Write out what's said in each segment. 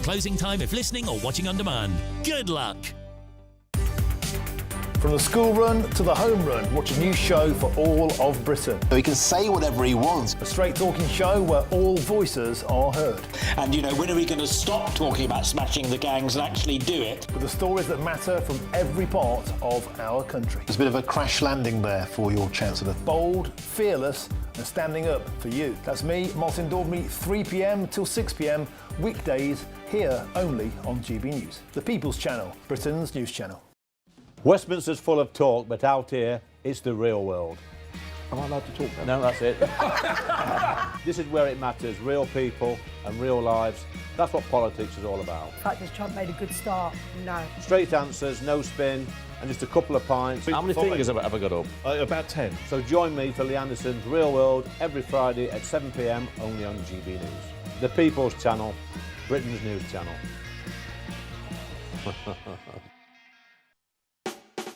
closing time if listening or watching on demand. Good luck. From the school run to the home run, watch a new show for all of Britain. So he can say whatever he wants. A straight-talking show where all voices are heard. And, you know, when are we going to stop talking about smashing the gangs and actually do it? With the stories that matter from every part of our country. There's a bit of a crash landing there for your Chancellor. Bold, fearless and standing up for you. That's me, Martin Daubney, 3 p.m. till 6 p.m, weekdays, here only on GB News. The People's Channel, Britain's news channel. Westminster's full of talk, but out here, it's the real world. Am I allowed to talk now? No, that's it. This is where it matters, real people and real lives. That's what politics is all about. In fact, has Trump made a good start? No. Straight answers, no spin, and just a couple of pints. How many fingers have I ever got up? About 10. So join me for Lee Anderson's Real World every Friday at 7 p.m, only on GB News. The People's Channel, Britain's news channel.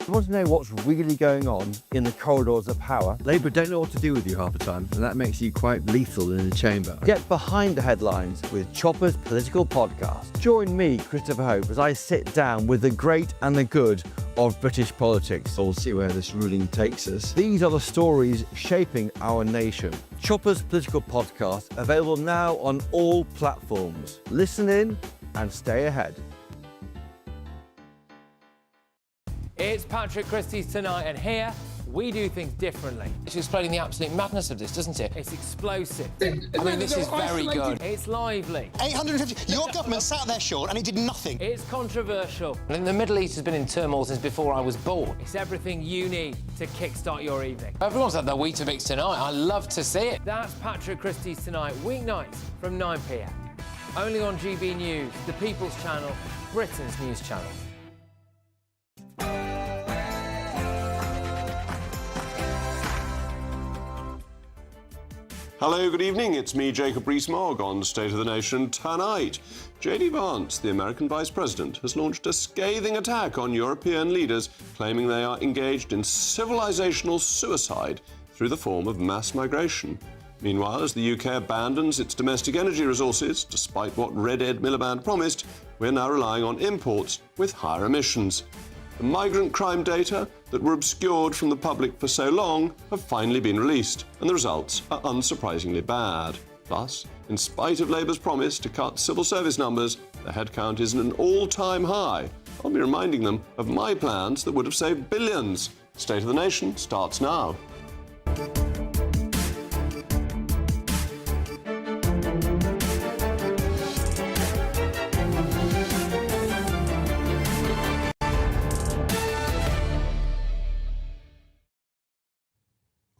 You want to know what's really going on in the corridors of power? Labour don't know what to do with you half the time, and that makes you quite lethal in the chamber. Get behind the headlines with Chopper's political podcast. Join me, Christopher Hope, as I sit down with the great and the good of British politics. We'll see where this ruling takes us. These are the stories shaping our nation. Chopper's political podcast, available now on all platforms. Listen in and stay ahead. It's Patrick Christies tonight, and here we do things differently. It's explaining the absolute madness of this, doesn't it? It's explosive. I mean, this is very good. It's lively. 850. Your government sat there, Sean, and it did nothing. It's controversial. And the Middle East has been in turmoil since before I was born. It's everything you need to kickstart your evening. Everyone's had their Weetabix tonight. I love to see it. That's Patrick Christies tonight, weeknights from 9 p.m. Only on GB News, the People's Channel, Britain's news channel. Hello, good evening. It's me, Jacob Rees-Mogg, on State of the Nation tonight. J.D. Vance, the American Vice President, has launched a scathing attack on European leaders, claiming they are engaged in civilizational suicide through the form of mass migration. Meanwhile, as the UK abandons its domestic energy resources, despite what Red Ed Miliband promised, we're now relying on imports with higher emissions. The migrant crime data that were obscured from the public for so long have finally been released, and the results are unsurprisingly bad. Plus, in spite of Labour's promise to cut civil service numbers, the headcount is at an all-time high. I'll be reminding them of my plans that would have saved billions. State of the Nation starts now.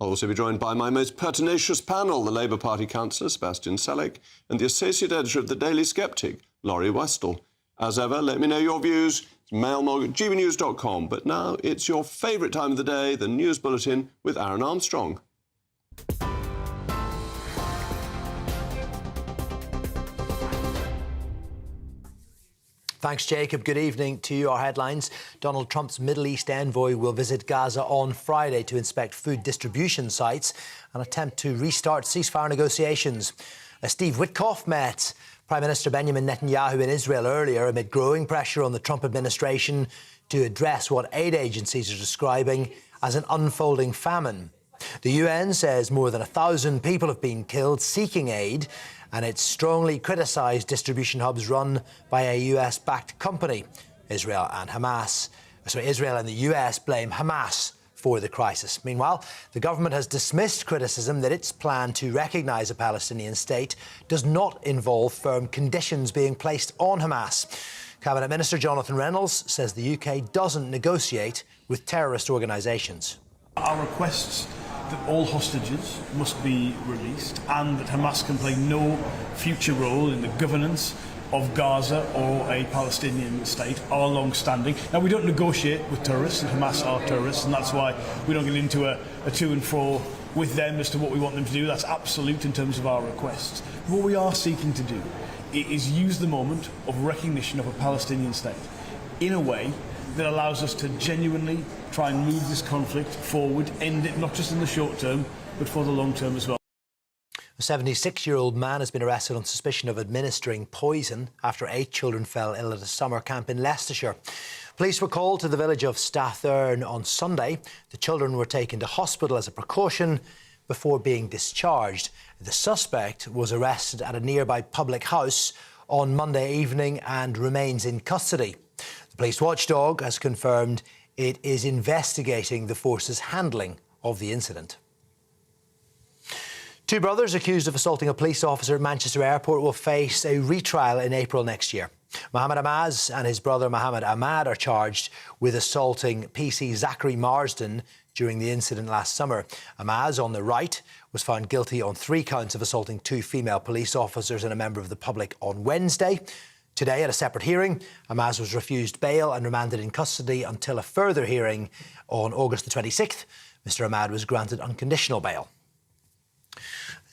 I'll also be joined by my most pertinacious panel, the Labour Party councillor, Sebastian Selleck, and the associate editor of the Daily Sceptic, Laurie Westall. As ever, let me know your views. It's mailmog@gbnews.com. But now it's your favourite time of the day, the News Bulletin with Aaron Armstrong. Thanks, Jacob. Good evening to you. Our headlines. Donald Trump's Middle East envoy will visit Gaza on Friday to inspect food distribution sites and attempt to restart ceasefire negotiations. Steve Witkoff met Prime Minister Benjamin Netanyahu in Israel earlier amid growing pressure on the Trump administration to address what aid agencies are describing as an unfolding famine. The UN says more than 1,000 people have been killed seeking aid, and it strongly criticised distribution hubs run by a US-backed company. Israel and the US blame Hamas for the crisis. Meanwhile, the government has dismissed criticism that its plan to recognise a Palestinian state does not involve firm conditions being placed on Hamas. Cabinet Minister Jonathan Reynolds says the UK doesn't negotiate with terrorist organisations. Our requests that all hostages must be released and that Hamas can play no future role in the governance of Gaza or a Palestinian state are long-standing. Now, we don't negotiate with terrorists, and Hamas are terrorists, and that's why we don't get into a to and fro with them as to what we want them to do. That's absolute in terms of our requests. What we are seeking to do is use the moment of recognition of a Palestinian state in a way that allows us to genuinely try and move this conflict forward, end it not just in the short term, but for the long term as well. A 76-year-old man has been arrested on suspicion of administering poison after 8 children fell ill at a summer camp in Leicestershire. Police were called to the village of Stathurn on Sunday. The children were taken to hospital as a precaution before being discharged. The suspect was arrested at a nearby public house on Monday evening and remains in custody. The police watchdog has confirmed it is investigating the force's handling of the incident. 2 brothers accused of assaulting a police officer at Manchester Airport will face a retrial in April next year. Mohammed Amaz and his brother Mohammed Ahmad are charged with assaulting PC Zachary Marsden during the incident last summer. Amaz, on the right, was found guilty on 3 counts of assaulting 2 female police officers and a member of the public on Wednesday. Today, at a separate hearing, Amaz was refused bail and remanded in custody until a further hearing on August the 26th. Mr Ahmad was granted unconditional bail.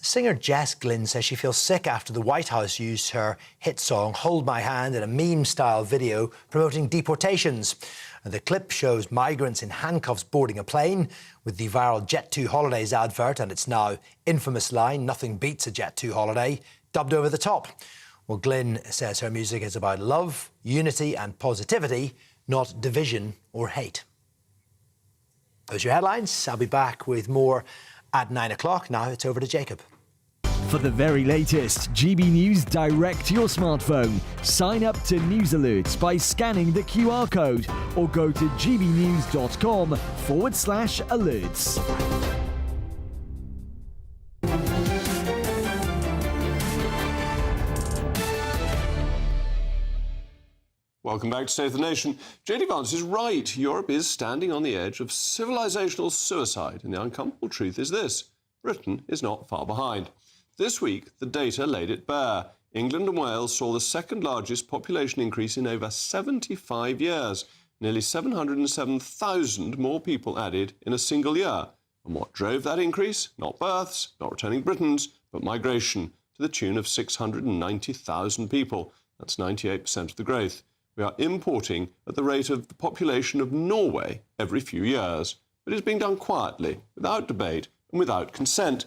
Singer Jess Glynn says she feels sick after the White House used her hit song Hold My Hand in a meme-style video promoting deportations. And the clip shows migrants in handcuffs boarding a plane with the viral Jet2 Holidays advert and its now infamous line, "Nothing beats a Jet2 holiday," dubbed over the top. Well, Glynn says her music is about love, unity and positivity, not division or hate. Those are your headlines. I'll be back with more at 9 o'clock. Now it's over to Jacob. For the very latest GB News direct to your smartphone, sign up to News Alerts by scanning the QR code or go to gbnews.com/alerts. Welcome back to State of the Nation. JD Vance is right. Europe is standing on the edge of civilisational suicide. And the uncomfortable truth is this: Britain is not far behind. This week, the data laid it bare. England and Wales saw the second largest population increase in over 75 years. Nearly 707,000 more people added in a single year. And what drove that increase? Not births, not returning Britons, but migration, to the tune of 690,000 people. That's 98% of the growth. We are importing at the rate of the population of Norway every few years. But it's being done quietly, without debate and without consent.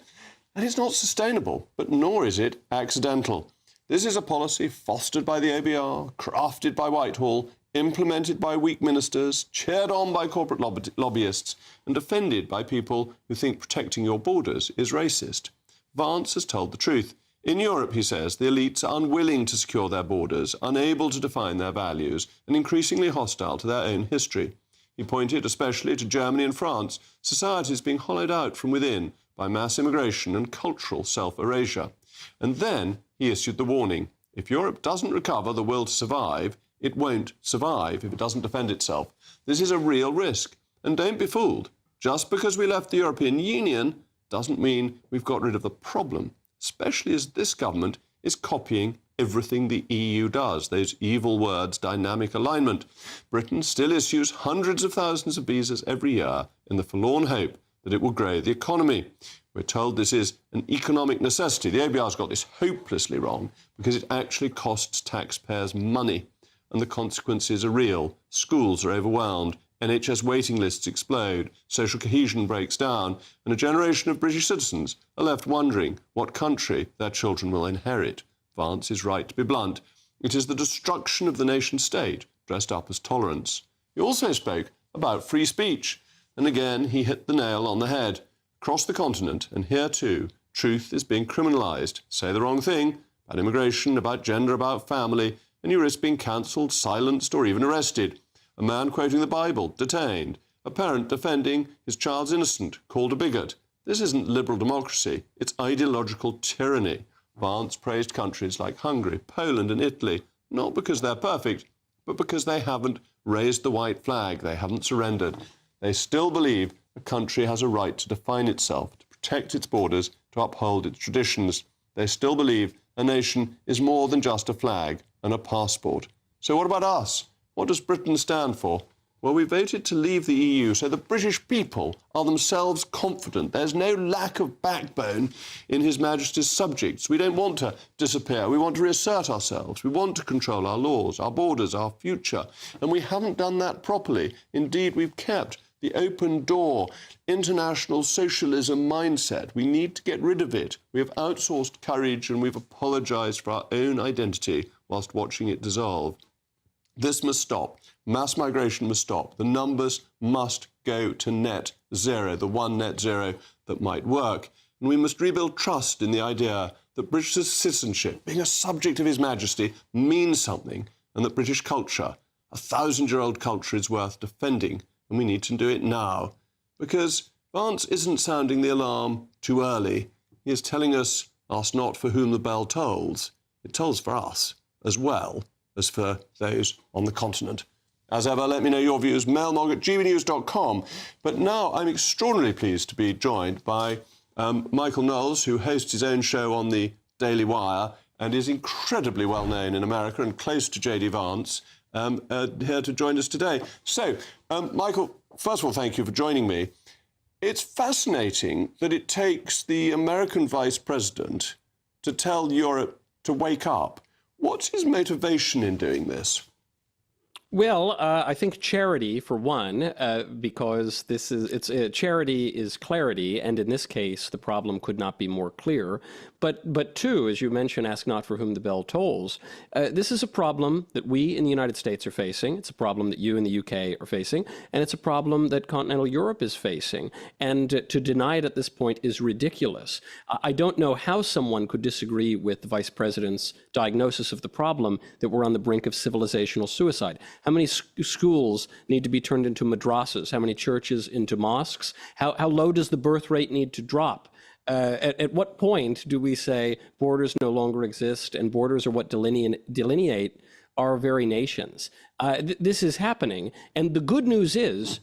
And it's not sustainable, but nor is it accidental. This is a policy fostered by the ABR, crafted by Whitehall, implemented by weak ministers, cheered on by corporate lobbyists, and defended by people who think protecting your borders is racist. Vance has told the truth. In Europe, he says, the elites are unwilling to secure their borders, unable to define their values, and increasingly hostile to their own history. He pointed especially to Germany and France, societies being hollowed out from within by mass immigration and cultural self-erasure. And then he issued the warning: if Europe doesn't recover the will to survive, it won't survive if it doesn't defend itself. This is a real risk. And don't be fooled. Just because we left the European Union doesn't mean we've got rid of the problem, especially as this government is copying everything the EU does. Those evil words, dynamic alignment. Britain still issues hundreds of thousands of visas every year in the forlorn hope that it will grow the economy. We're told this is an economic necessity. The ABR's got this hopelessly wrong because it actually costs taxpayers money, and the consequences are real. Schools are overwhelmed, NHS waiting lists explode, social cohesion breaks down, and a generation of British citizens are left wondering what country their children will inherit. Vance is right to be blunt. It is the destruction of the nation-state dressed up as tolerance. He also spoke about free speech. And again, he hit the nail on the head. Across the continent, and here too, truth is being criminalised. Say the wrong thing about immigration, about gender, about family, and you risk being cancelled, silenced, or even arrested. A man quoting the Bible, detained. A parent defending his child's innocent, called a bigot. This isn't liberal democracy, it's ideological tyranny. Vance praised countries like Hungary, Poland and Italy, not because they're perfect, but because they haven't raised the white flag, they haven't surrendered. They still believe a country has a right to define itself, to protect its borders, to uphold its traditions. They still believe a nation is more than just a flag and a passport. So what about us? What does Britain stand for? Well, we voted to leave the EU, so the British people are themselves confident. There's no lack of backbone in His Majesty's subjects. We don't want to disappear. We want to reassert ourselves. We want to control our laws, our borders, our future. And we haven't done that properly. Indeed, we've kept the open door, international socialism mindset. We need to get rid of it. We have outsourced courage and we've apologised for our own identity whilst watching it dissolve. This must stop. Mass migration must stop. The numbers must go to net zero, the one net zero that might work. And we must rebuild trust in the idea that British citizenship, being a subject of His Majesty, means something, and that British culture, a 1,000-year-old culture, is worth defending, and we need to do it now. Because Vance isn't sounding the alarm too early. He is telling us, ask not for whom the bell tolls. It tolls for us as well as for those on the continent. As ever, let me know your views, mailmog@gbnews.com. But now I'm extraordinarily pleased to be joined by Michael Knowles, who hosts his own show on the Daily Wire and is incredibly well known in America and close to J.D. Vance, here to join us today. So, Michael, first of all, thank you for joining me. It's fascinating that it takes the American Vice President to tell Europe to wake up. What's his motivation in doing this? Well, I think charity, for one, because charity is clarity, and in this case, the problem could not be more clear. But two, as you mentioned, ask not for whom the bell tolls. This is a problem that we in the United States are facing. It's a problem that you in the UK are facing, and it's a problem that continental Europe is facing. And to deny it at this point is ridiculous. I don't know how someone could disagree with the Vice President's diagnosis of the problem that we're on the brink of civilizational suicide. How many schools need to be turned into madrasas? How many churches into mosques? How low does the birth rate need to drop? At what point do we say borders no longer exist and borders are what delineate our very nations? This is happening. And the good news is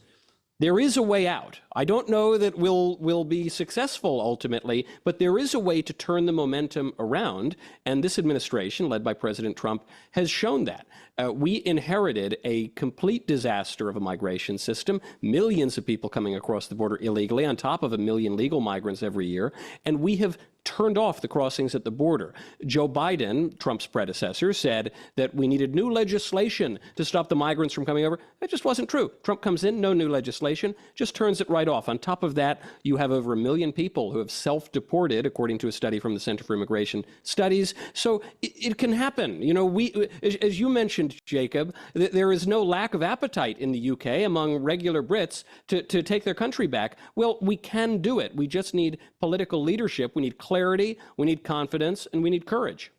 there is a way out. I don't know that we'll be successful ultimately, but there is a way to turn the momentum around. And this administration, led by President Trump, has shown that. We inherited a complete disaster of a migration system, millions of people coming across the border illegally, on top of 1 million legal migrants every year. And we have turned off the crossings at the border. Joe Biden, Trump's predecessor, said that we needed new legislation to stop the migrants from coming over. That just wasn't true. Trump comes in, no new legislation, just turns it right off. On top of that, you have over 1 million people who have self-deported, according to a study from the Center for Immigration Studies. So it can happen. You know, as you mentioned, Jacob, there is no lack of appetite in the UK among regular Brits to take their country back. Well, we can do it. We just need political leadership. We need clarity, we need confidence, and we need courage.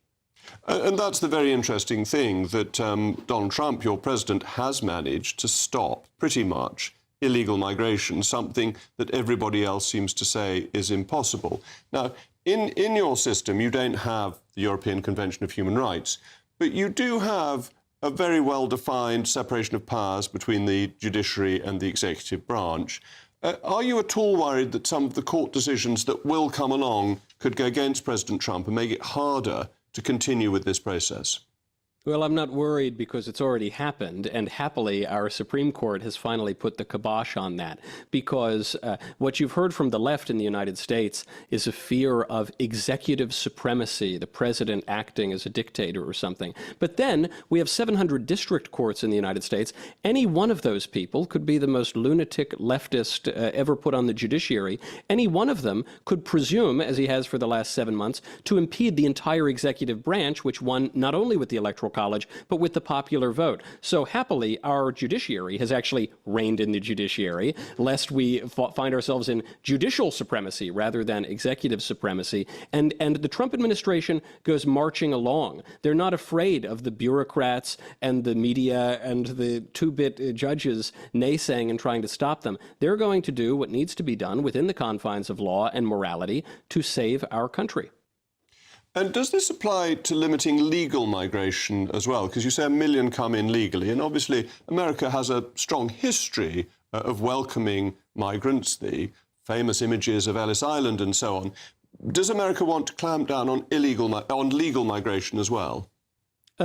And that's the very interesting thing, that Donald Trump, your president, has managed to stop pretty much illegal migration, something that everybody else seems to say is impossible. Now, in your system, you don't have the European Convention of Human Rights, but you do have a very well-defined separation of powers between the judiciary and the executive branch. Are you at all worried that some of the court decisions that will come along could go against President Trump and make it harder to continue with this process? Well, I'm not worried because it's already happened, and happily our Supreme Court has finally put the kibosh on that, because what you've heard from the left in the United States is a fear of executive supremacy, the president acting as a dictator or something. But then we have 700 district courts in the United States. Any one of those people could be the most lunatic leftist ever put on the judiciary. Any one of them could presume, as he has for the last 7 months, to impede the entire executive branch, which won not only with the Electoral College, but with the popular vote. So happily, our judiciary has actually reigned in the judiciary, lest we find ourselves in judicial supremacy rather than executive supremacy. And the Trump administration goes marching along. They're not afraid of the bureaucrats and the media and the two-bit judges naysaying and trying to stop them. They're going to do what needs to be done within the confines of law and morality to save our country. And does this apply to limiting legal migration as well? Because you say 1 million come in legally, and obviously America has a strong history of welcoming migrants, the famous images of Ellis Island and so on. Does America want to clamp down on legal migration as well?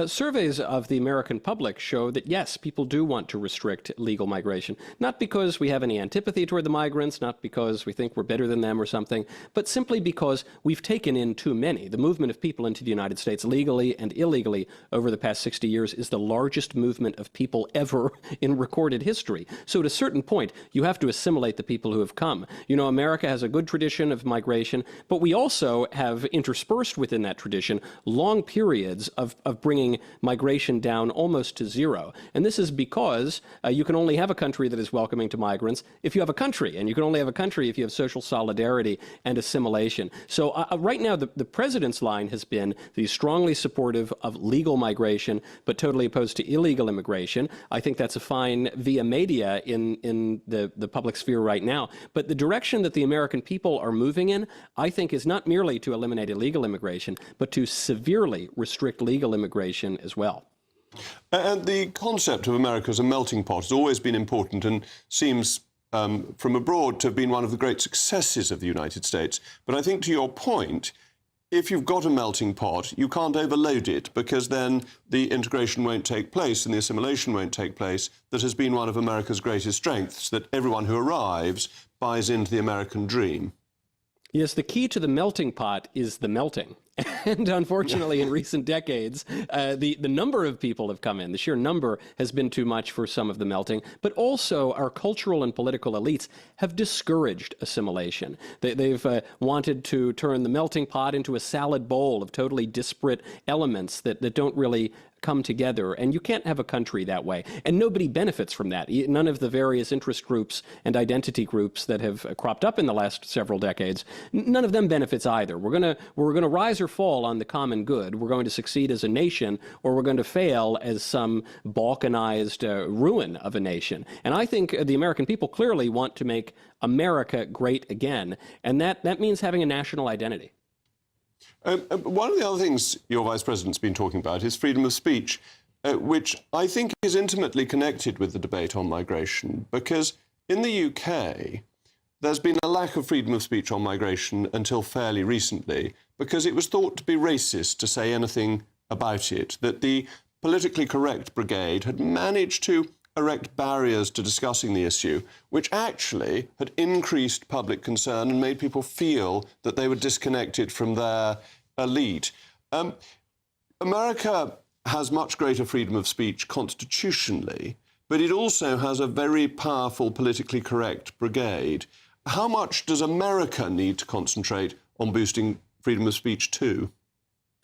Surveys of the American public show that, yes, people do want to restrict legal migration, not because we have any antipathy toward the migrants, not because we think we're better than them or something, but simply because we've taken in too many. The movement of people into the United States legally and illegally over the past 60 years is the largest movement of people ever in recorded history. So at a certain point, you have to assimilate the people who have come. You know, America has a good tradition of migration, but we also have interspersed within that tradition long periods of bringing migration down almost to zero. And this is because you can only have a country that is welcoming to migrants if you have a country, and you can only have a country if you have social solidarity and assimilation. So right now, the president's line has been that he's strongly supportive of legal migration, but totally opposed to illegal immigration. I think that's a fine via media in the public sphere right now. But the direction that the American people are moving in, I think, is not merely to eliminate illegal immigration, but to severely restrict legal immigration as well. And the concept of America as a melting pot has always been important and seems from abroad to have been one of the great successes of the United States. But I think to your point, if you've got a melting pot, you can't overload it, because then the integration won't take place and the assimilation won't take place. That has been one of America's greatest strengths, that everyone who arrives buys into the American dream. Yes, the key to the melting pot is the melting. And unfortunately, in recent decades, the number of people have come in. The sheer number has been too much for some of the melting. But also, our cultural and political elites have discouraged assimilation. They've wanted to turn the melting pot into a salad bowl of totally disparate elements that don't really come together, and you can't have a country that way. And nobody benefits from that. None of the various interest groups and identity groups that have cropped up in the last several decades, none of them benefits either. We're gonna rise or fall on the common good. We're going to succeed as a nation, or we're going to fail as some balkanized ruin of a nation. And I think the American people clearly want to make America great again, and that means having a national identity. One of the other things your Vice President's been talking about is freedom of speech, which I think is intimately connected with the debate on migration, because in the UK, there's been a lack of freedom of speech on migration until fairly recently, because it was thought to be racist to say anything about it, that the politically correct brigade had managed to erect barriers to discussing the issue, which actually had increased public concern and made people feel that they were disconnected from their elite. America has much greater freedom of speech constitutionally, but it also has a very powerful politically correct brigade. How much does America need to concentrate on boosting freedom of speech too?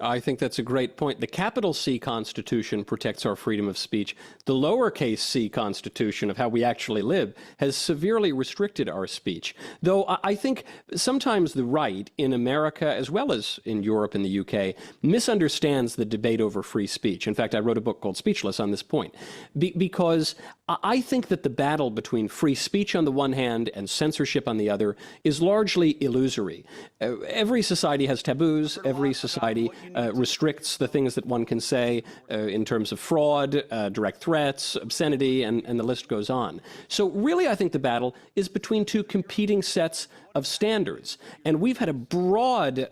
I think that's a great point. The capital C Constitution protects our freedom of speech. The lowercase c Constitution of how we actually live has severely restricted our speech. Though I think sometimes the right in America, as well as in Europe and the UK, misunderstands the debate over free speech. In fact, I wrote a book called Speechless on this point, because I think that the battle between free speech on the one hand and censorship on the other is largely illusory. Every society has taboos. Every society restricts the things that one can say in terms of fraud, direct threats, obscenity, and the list goes on. So really, I think the battle is between two competing sets of standards. And we've had a broad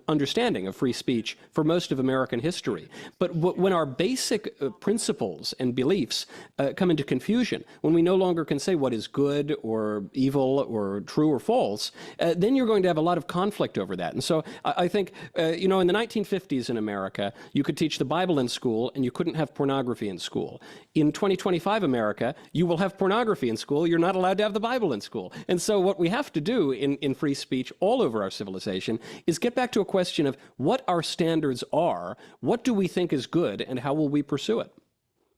understanding of free speech for most of American history. But when our basic principles and beliefs come into confusion, when we no longer can say what is good or evil or true or false, then you're going to have a lot of conflict over that. And so I think, in the 1950s in America, you could teach the Bible in school and you couldn't have pornography in school. In 2025 America, you will have pornography in school. You're not allowed to have the Bible in school. And so what we have to do in free speech all over our civilization is get back to a question of what our standards are, what do we think is good, and how will we pursue it?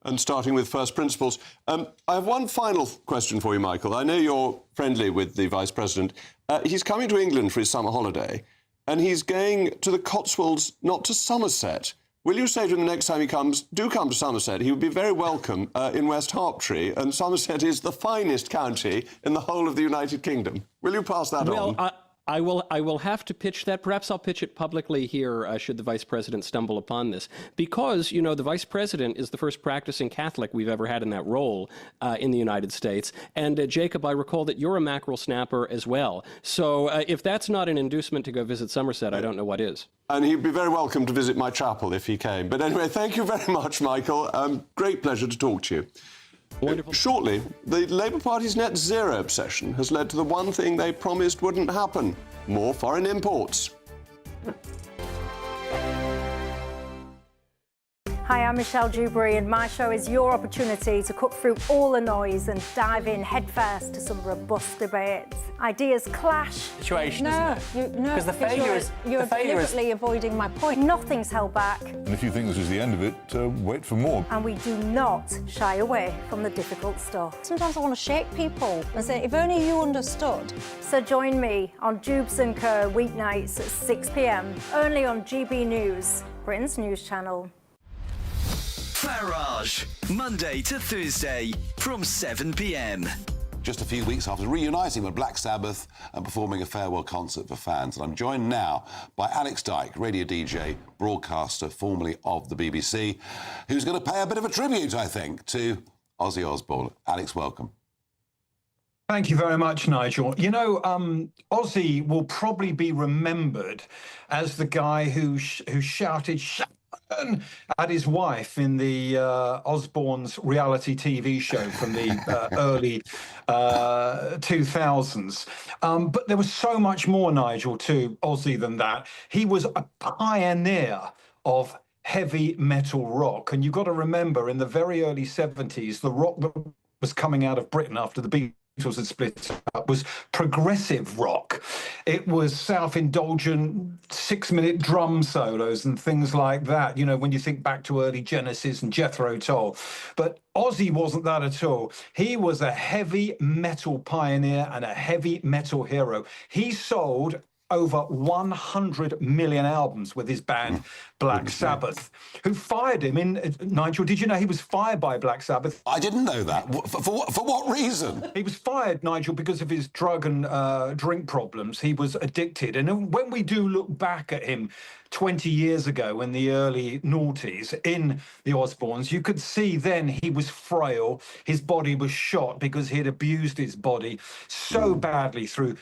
And starting with first principles, I have one final question for you, Michael. I know you're friendly with the Vice President. He's coming to England for his summer holiday, and he's going to the Cotswolds, not to Somerset. Will you say to him the next time he comes, do come to Somerset? He would be very welcome in West Hertfordshire, and Somerset is the finest county in the whole of the United Kingdom. Will you pass that on? I will have to pitch that. Perhaps I'll pitch it publicly here, should the Vice President stumble upon this. Because, you know, the Vice President is the first practicing Catholic we've ever had in that role in the United States. And Jacob, I recall that you're a mackerel snapper as well. So if that's not an inducement to go visit Somerset, I don't know what is. And he'd be very welcome to visit my chapel if he came. But anyway, thank you very much, Michael. Great pleasure to talk to you. Wonderful. Shortly, the Labour Party's net zero obsession has led to the one thing they promised wouldn't happen: more foreign imports. Hi, I'm Michelle Dewberry, and my show is your opportunity to cut through all the noise and dive in headfirst to some robust debates. Ideas clash. Situation, isn't it? No, because the failure is you're deliberately avoiding my point. Nothing's held back. And if you think this is the end of it, wait for more. And we do not shy away from the difficult stuff. Sometimes I want to shake people and say, if only you understood. So join me on Dubes & Co. weeknights at 6 p.m, only on GB News, Britain's news channel. Farage, Monday to Thursday from 7 p.m. Just a few weeks after reuniting with Black Sabbath and performing a farewell concert for fans. And I'm joined now by Alex Dyke, radio DJ, broadcaster, formerly of the BBC, who's going to pay a bit of a tribute, I think, to Ozzy Osbourne. Alex, welcome. Thank you very much, Nigel. You know, Ozzy will probably be remembered as the guy who shouted at his wife in the Osbourne's reality TV show from the early 2000s. But there was so much more, Nigel, to Ozzy than that. He was a pioneer of heavy metal rock. And you've got to remember, in the very early 70s, the rock that was coming out of Britain after the Beatles had split up was progressive rock. It was self-indulgent 6-minute drum solos and things like that, you know, when you think back to early Genesis and Jethro Tull. But Ozzy wasn't that at all. He was a heavy metal pioneer and a heavy metal hero. He sold over 100 million albums with his band Black Sabbath, who fired him in... Nigel, did you know he was fired by Black Sabbath? I didn't know that. For what reason? He was fired, Nigel, because of his drug and drink problems. He was addicted. And when we do look back at him 20 years ago in the early noughties in the Osbournes, you could see then he was frail. His body was shot because he had abused his body so badly through...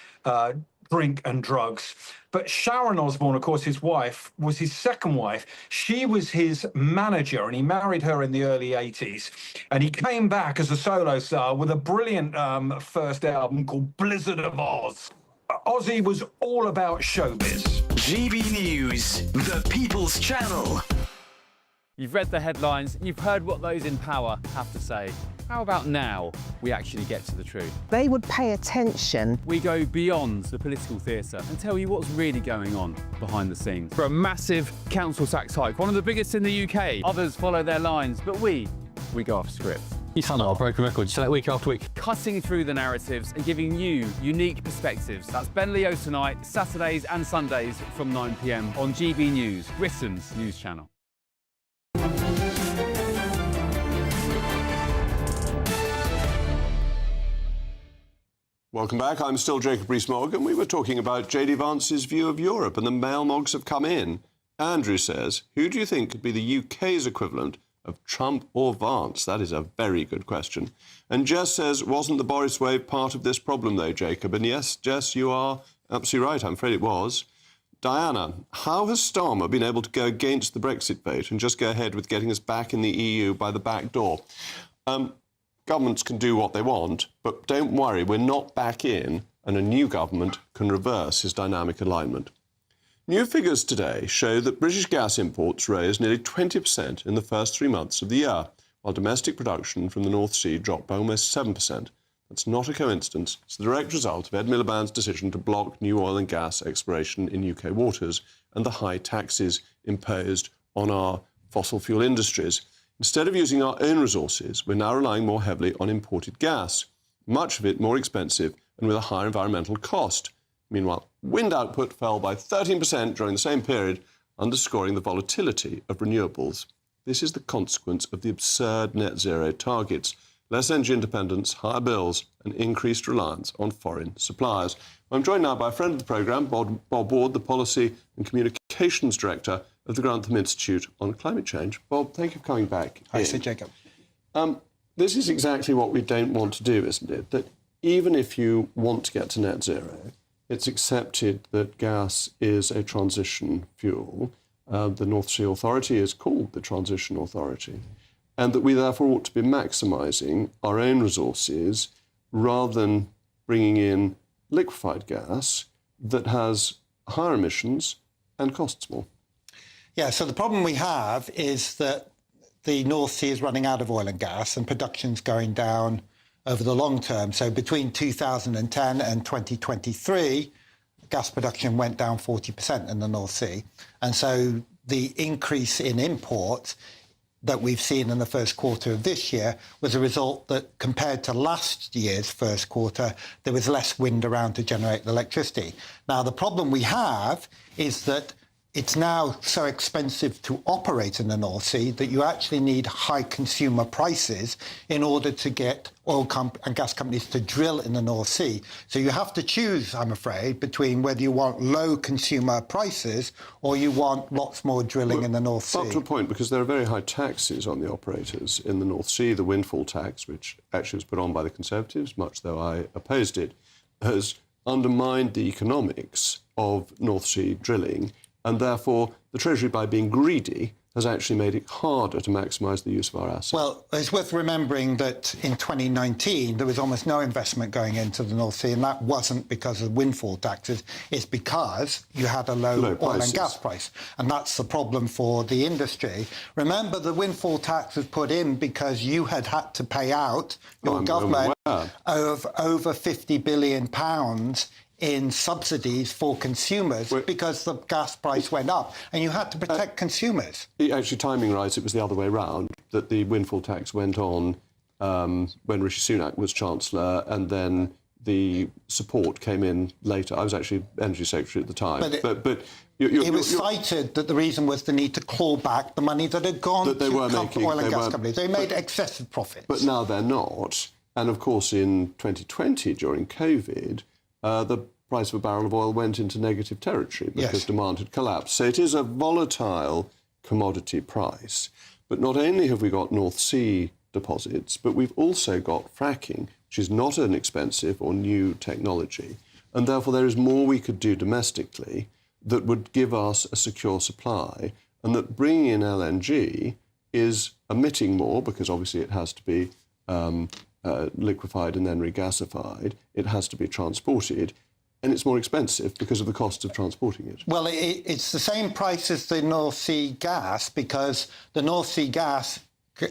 drink and drugs. But Sharon Osbourne, of course, his wife, was his second wife. She was his manager, and he married her in the early 80s. And he came back as a solo star with a brilliant first album called Blizzard of Oz. Ozzy was all about showbiz. GB News, the People's Channel. You've read the headlines, you've heard what those in power have to say. How about now we actually get to the truth? They would pay attention. We go beyond the political theatre and tell you what's really going on behind the scenes. For a massive council tax hike, one of the biggest in the UK. Others follow their lines, but we go off script. You sound like a broken record, you say that week after week. Cutting through the narratives and giving you unique perspectives. That's Ben Leo tonight, Saturdays and Sundays from 9 p.m. on GB News, Britain's news channel. Welcome back. I'm still Jacob Rees-Mogg, and we were talking about J.D. Vance's view of Europe, and the mail mogs have come in. Andrew says, who do you think could be the UK's equivalent of Trump or Vance? That is a very good question. And Jess says, wasn't the Boris wave part of this problem, though, Jacob? And yes, Jess, you are absolutely right. I'm afraid it was. Diana, how has Starmer been able to go against the Brexit vote and just go ahead with getting us back in the EU by the back door? Governments can do what they want, but don't worry, we're not back in, and a new government can reverse his dynamic alignment. New figures today show that British gas imports rose nearly 20% in the first 3 months of the year, while domestic production from the North Sea dropped by almost 7%. That's not a coincidence. It's the direct result of Ed Miliband's decision to block new oil and gas exploration in UK waters and the high taxes imposed on our fossil fuel industries. Instead of using our own resources, we're now relying more heavily on imported gas, much of it more expensive and with a higher environmental cost. Meanwhile, wind output fell by 13% during the same period, underscoring the volatility of renewables. This is the consequence of the absurd net zero targets. less energy independence, higher bills, and increased reliance on foreign suppliers. I'm joined now by a friend of the programme, Bob Ward, the Policy and Communications Director of the Grantham Institute on Climate Change. Bob, thank you for coming back. Hi, Sir Jacob. This is exactly what we don't want to do, isn't it? That even if you want to get to net zero, it's accepted that gas is a transition fuel. The North Sea Authority is called the Transition Authority, and that we therefore ought to be maximising our own resources rather than bringing in liquefied gas that has higher emissions and costs more. Yeah, so the problem we have is that the North Sea is running out of oil and gas and production's going down over the long term. So between 2010 and 2023, gas production went down 40% in the North Sea. And so the increase in imports that we've seen in the first quarter of this year was a result that compared to last year's first quarter, there was less wind around to generate the electricity. Now, the problem we have is that it's now so expensive to operate in the North Sea that you actually need high consumer prices in order to get oil and gas companies to drill in the North Sea. So you have to choose, I'm afraid, between whether you want low consumer prices or you want lots more drilling in the North Sea. Up to a point, because there are very high taxes on the operators in the North Sea. The windfall tax, which actually was put on by the Conservatives, much though I opposed it, has undermined the economics of North Sea drilling. And therefore, the Treasury, by being greedy, has actually made it harder to maximise the use of our assets. Well, it's worth remembering that in 2019, there was almost no investment going into the North Sea, and that wasn't because of windfall taxes. It's because you had a low oil and gas price. And that's the problem for the industry. Remember, the windfall tax was put in because you had to pay out, your government, of over £50 billion in subsidies for consumers because the gas price went up and you had to protect consumers. Actually, timing right, it was the other way round, that the windfall tax went on when Rishi Sunak was Chancellor, and then the support came in later. I was actually Energy Secretary at the time. But it was cited that the reason was the need to claw back the money that had gone to oil and gas companies. They made excessive profits. But now they're not. And of course, in 2020, during COVID, the price of a barrel of oil went into negative territory because demand had collapsed. So it is a volatile commodity price. But not only have we got North Sea deposits, but we've also got fracking, which is not an expensive or new technology. And therefore there is more we could do domestically that would give us a secure supply, and that bringing in LNG is emitting more, because obviously it has to be liquefied and then regasified. It has to be transported, and it's more expensive because of the cost of transporting it. Well, it's the same price as the North Sea gas, because the North Sea gas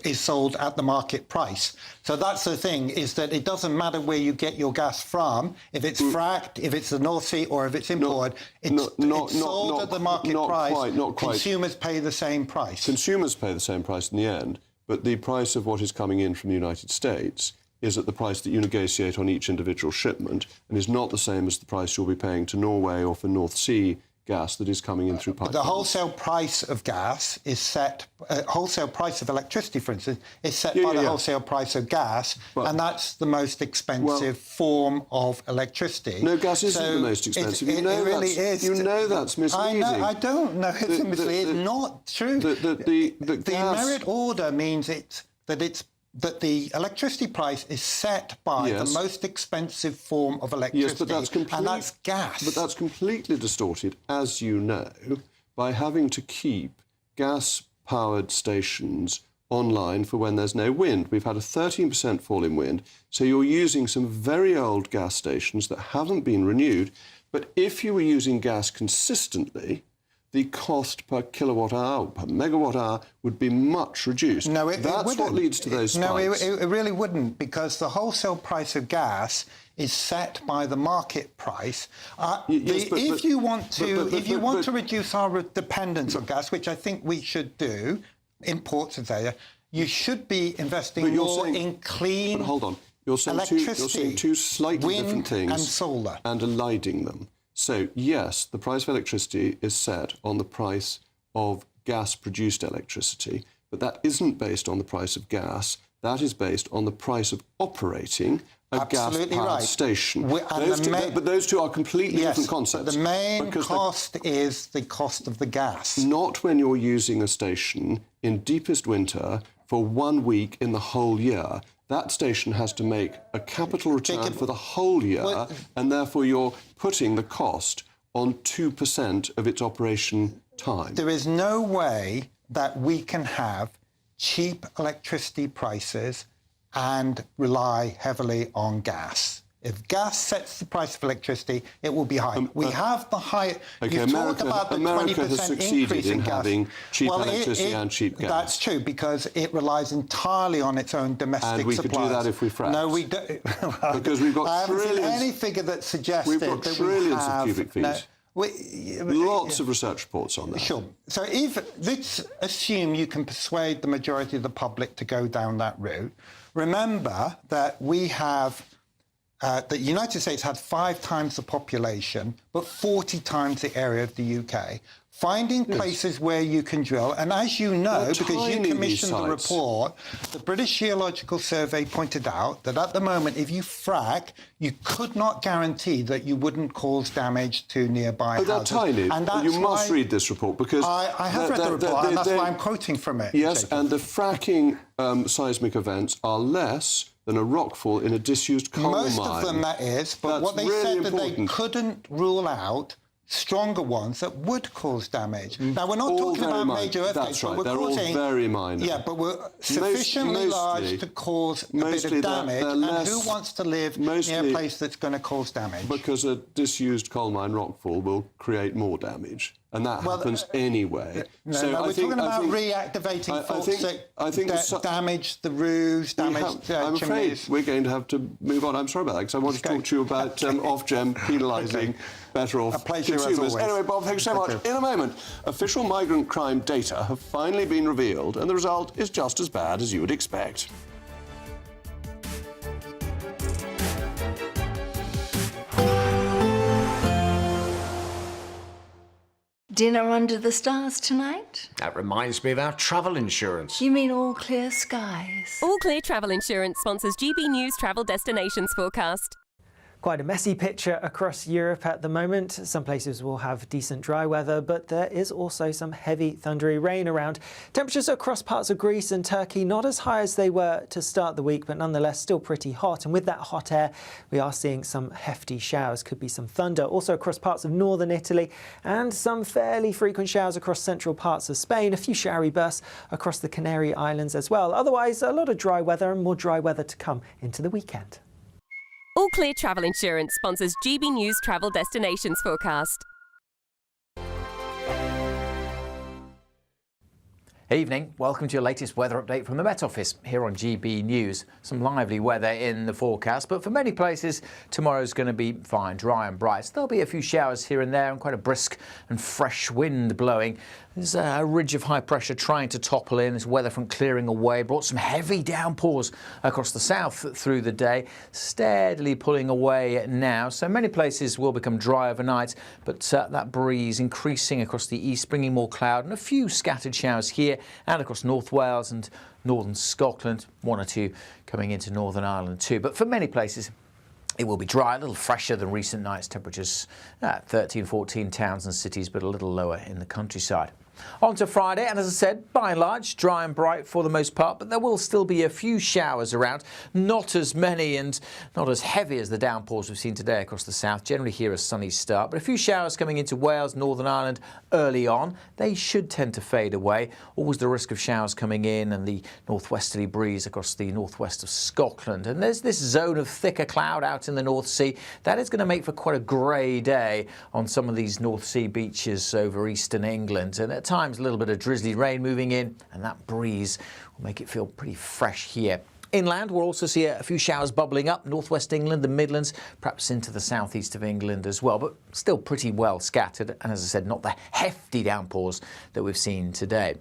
is sold at the market price. So that's the thing, is that it doesn't matter where you get your gas from, if it's fracked, if it's the North Sea, or if it's imported, it's sold at the market price. Consumers pay the same price. Consumers pay the same price in the end, but the price of what is coming in from the United States is at the price that you negotiate on each individual shipment, and is not the same as the price you'll be paying to Norway or for North Sea gas that is coming in through pipelines. The wholesale price of gas is set, wholesale price of electricity, for instance, is set by the wholesale price of gas, and that's the most expensive form of electricity. No, gas isn't the most expensive. It really is. You know that's misleading. I don't know it's misleading. It's not true. The merit order means that the electricity price is set by the most expensive form of electricity, and that's gas. But that's completely distorted, as you know, by having to keep gas-powered stations online for when there's no wind. We've had a 13% fall in wind, so you're using some very old gas stations that haven't been renewed. But if you were using gas consistently, the cost per kilowatt hour, per megawatt hour, would be much reduced. No, That's what leads to those spikes. No, it really wouldn't, because the wholesale price of gas is set by the market price. If you want to reduce our dependence on gas, which I think we should do, imports of area, you should be investing more in clean electricity. You're saying two slightly different things, and solar, and eliding them. So, yes, the price of electricity is set on the price of gas-produced electricity, but that isn't based on the price of gas. that is based on the price of operating a gas-powered station. But those two are completely different concepts. The main cost is the cost of the gas. Not when you're using a station in deepest winter for 1 week in the whole year. That station has to make a capital return for the whole year, and therefore you're putting the cost on 2% of its operation time. There is no way that we can have cheap electricity prices and rely heavily on gas. If gas sets the price of electricity, it will be high. We have the high. Okay, America has succeeded in having cheap electricity and cheap gas. That's true, because it relies entirely on its own domestic supplies. And we could do that if we fracked. No, we don't. Because we've got trillions. I haven't seen any figure that suggests we've got trillions of cubic feet. Lots of research reports on that. Sure. So let's assume you can persuade the majority of the public to go down that route. Remember that we have. The United States had 5 times the population, but 40 times the area of the UK. Finding places where you can drill, and as you know, because you commissioned the report, the British Geological Survey pointed out that at the moment, if you frack, you could not guarantee that you wouldn't cause damage to nearby houses. They're tiny. And that's you must read this report, because I have read the report, and that's why I'm quoting from it. Yes, Jacob. and the fracking seismic events are less than a rockfall in a disused coal mine. Most of them, that is, but what they said that they couldn't rule out stronger ones that would cause damage. Now, we're not talking about major earthquakes. That's right, but they're all very minor. Yeah, but we're sufficiently large to cause a bit of damage, and who wants to live near a place that's going to cause damage? Because a disused coal mine rockfall will create more damage. And that happens anyway. No, we're talking about reactivating faults that damage the roofs, damage the I'm afraid we're going to have to move on. I'm sorry about that, because I want to talk to you about Ofgem penalising better-off consumers. Anyway, Bob, thanks so much. In a moment, official migrant crime data have finally been revealed, and the result is just as bad as you would expect. Dinner under the stars tonight? That reminds me of our travel insurance. You mean all clear skies? All Clear Travel Insurance sponsors GBNews Travel Destinations Forecast. Quite a messy picture across Europe at the moment. Some places will have decent dry weather, but there is also some heavy thundery rain around. Temperatures across parts of Greece and Turkey not as high as they were to start the week, but nonetheless still pretty hot. And with that hot air, we are seeing some hefty showers. Could be some thunder also across parts of northern Italy, and some fairly frequent showers across central parts of Spain. A few showery bursts across the Canary Islands as well. Otherwise, a lot of dry weather, and more dry weather to come into the weekend. All Clear Travel Insurance sponsors GBNews Travel Destinations Forecast. Evening, welcome to your latest weather update from the Met Office here on GB News. Some lively weather in the forecast, but for many places tomorrow's going to be fine, dry and bright. So there'll be a few showers here and there and quite a brisk and fresh wind blowing. There's a ridge of high pressure trying to topple in. This weather front clearing away brought some heavy downpours across the south through the day, steadily pulling away now. So many places will become dry overnight, but that breeze increasing across the east, bringing more cloud and a few scattered showers here and across North Wales and northern Scotland, 1 or 2 coming into Northern Ireland too. But for many places, it will be dry, a little fresher than recent nights. Temperatures at 13, 14 towns and cities, but a little lower in the countryside. On to Friday, and as I said, by and large, dry and bright for the most part, but there will still be a few showers around. Not as many and not as heavy as the downpours we've seen today across the south. Generally here a sunny start, but a few showers coming into Wales, Northern Ireland early on. They should tend to fade away. Always the risk of showers coming in and the northwesterly breeze across the northwest of Scotland. And there's this zone of thicker cloud out in the North Sea. That is going to make for quite a grey day on some of these North Sea beaches over eastern England. And at times a little bit of drizzly rain moving in, and that breeze will make it feel pretty fresh here. Inland, we'll also see a few showers bubbling up, northwest England, the Midlands, perhaps into the southeast of England as well, but still pretty well scattered, and as I said, not the hefty downpours that we've seen today.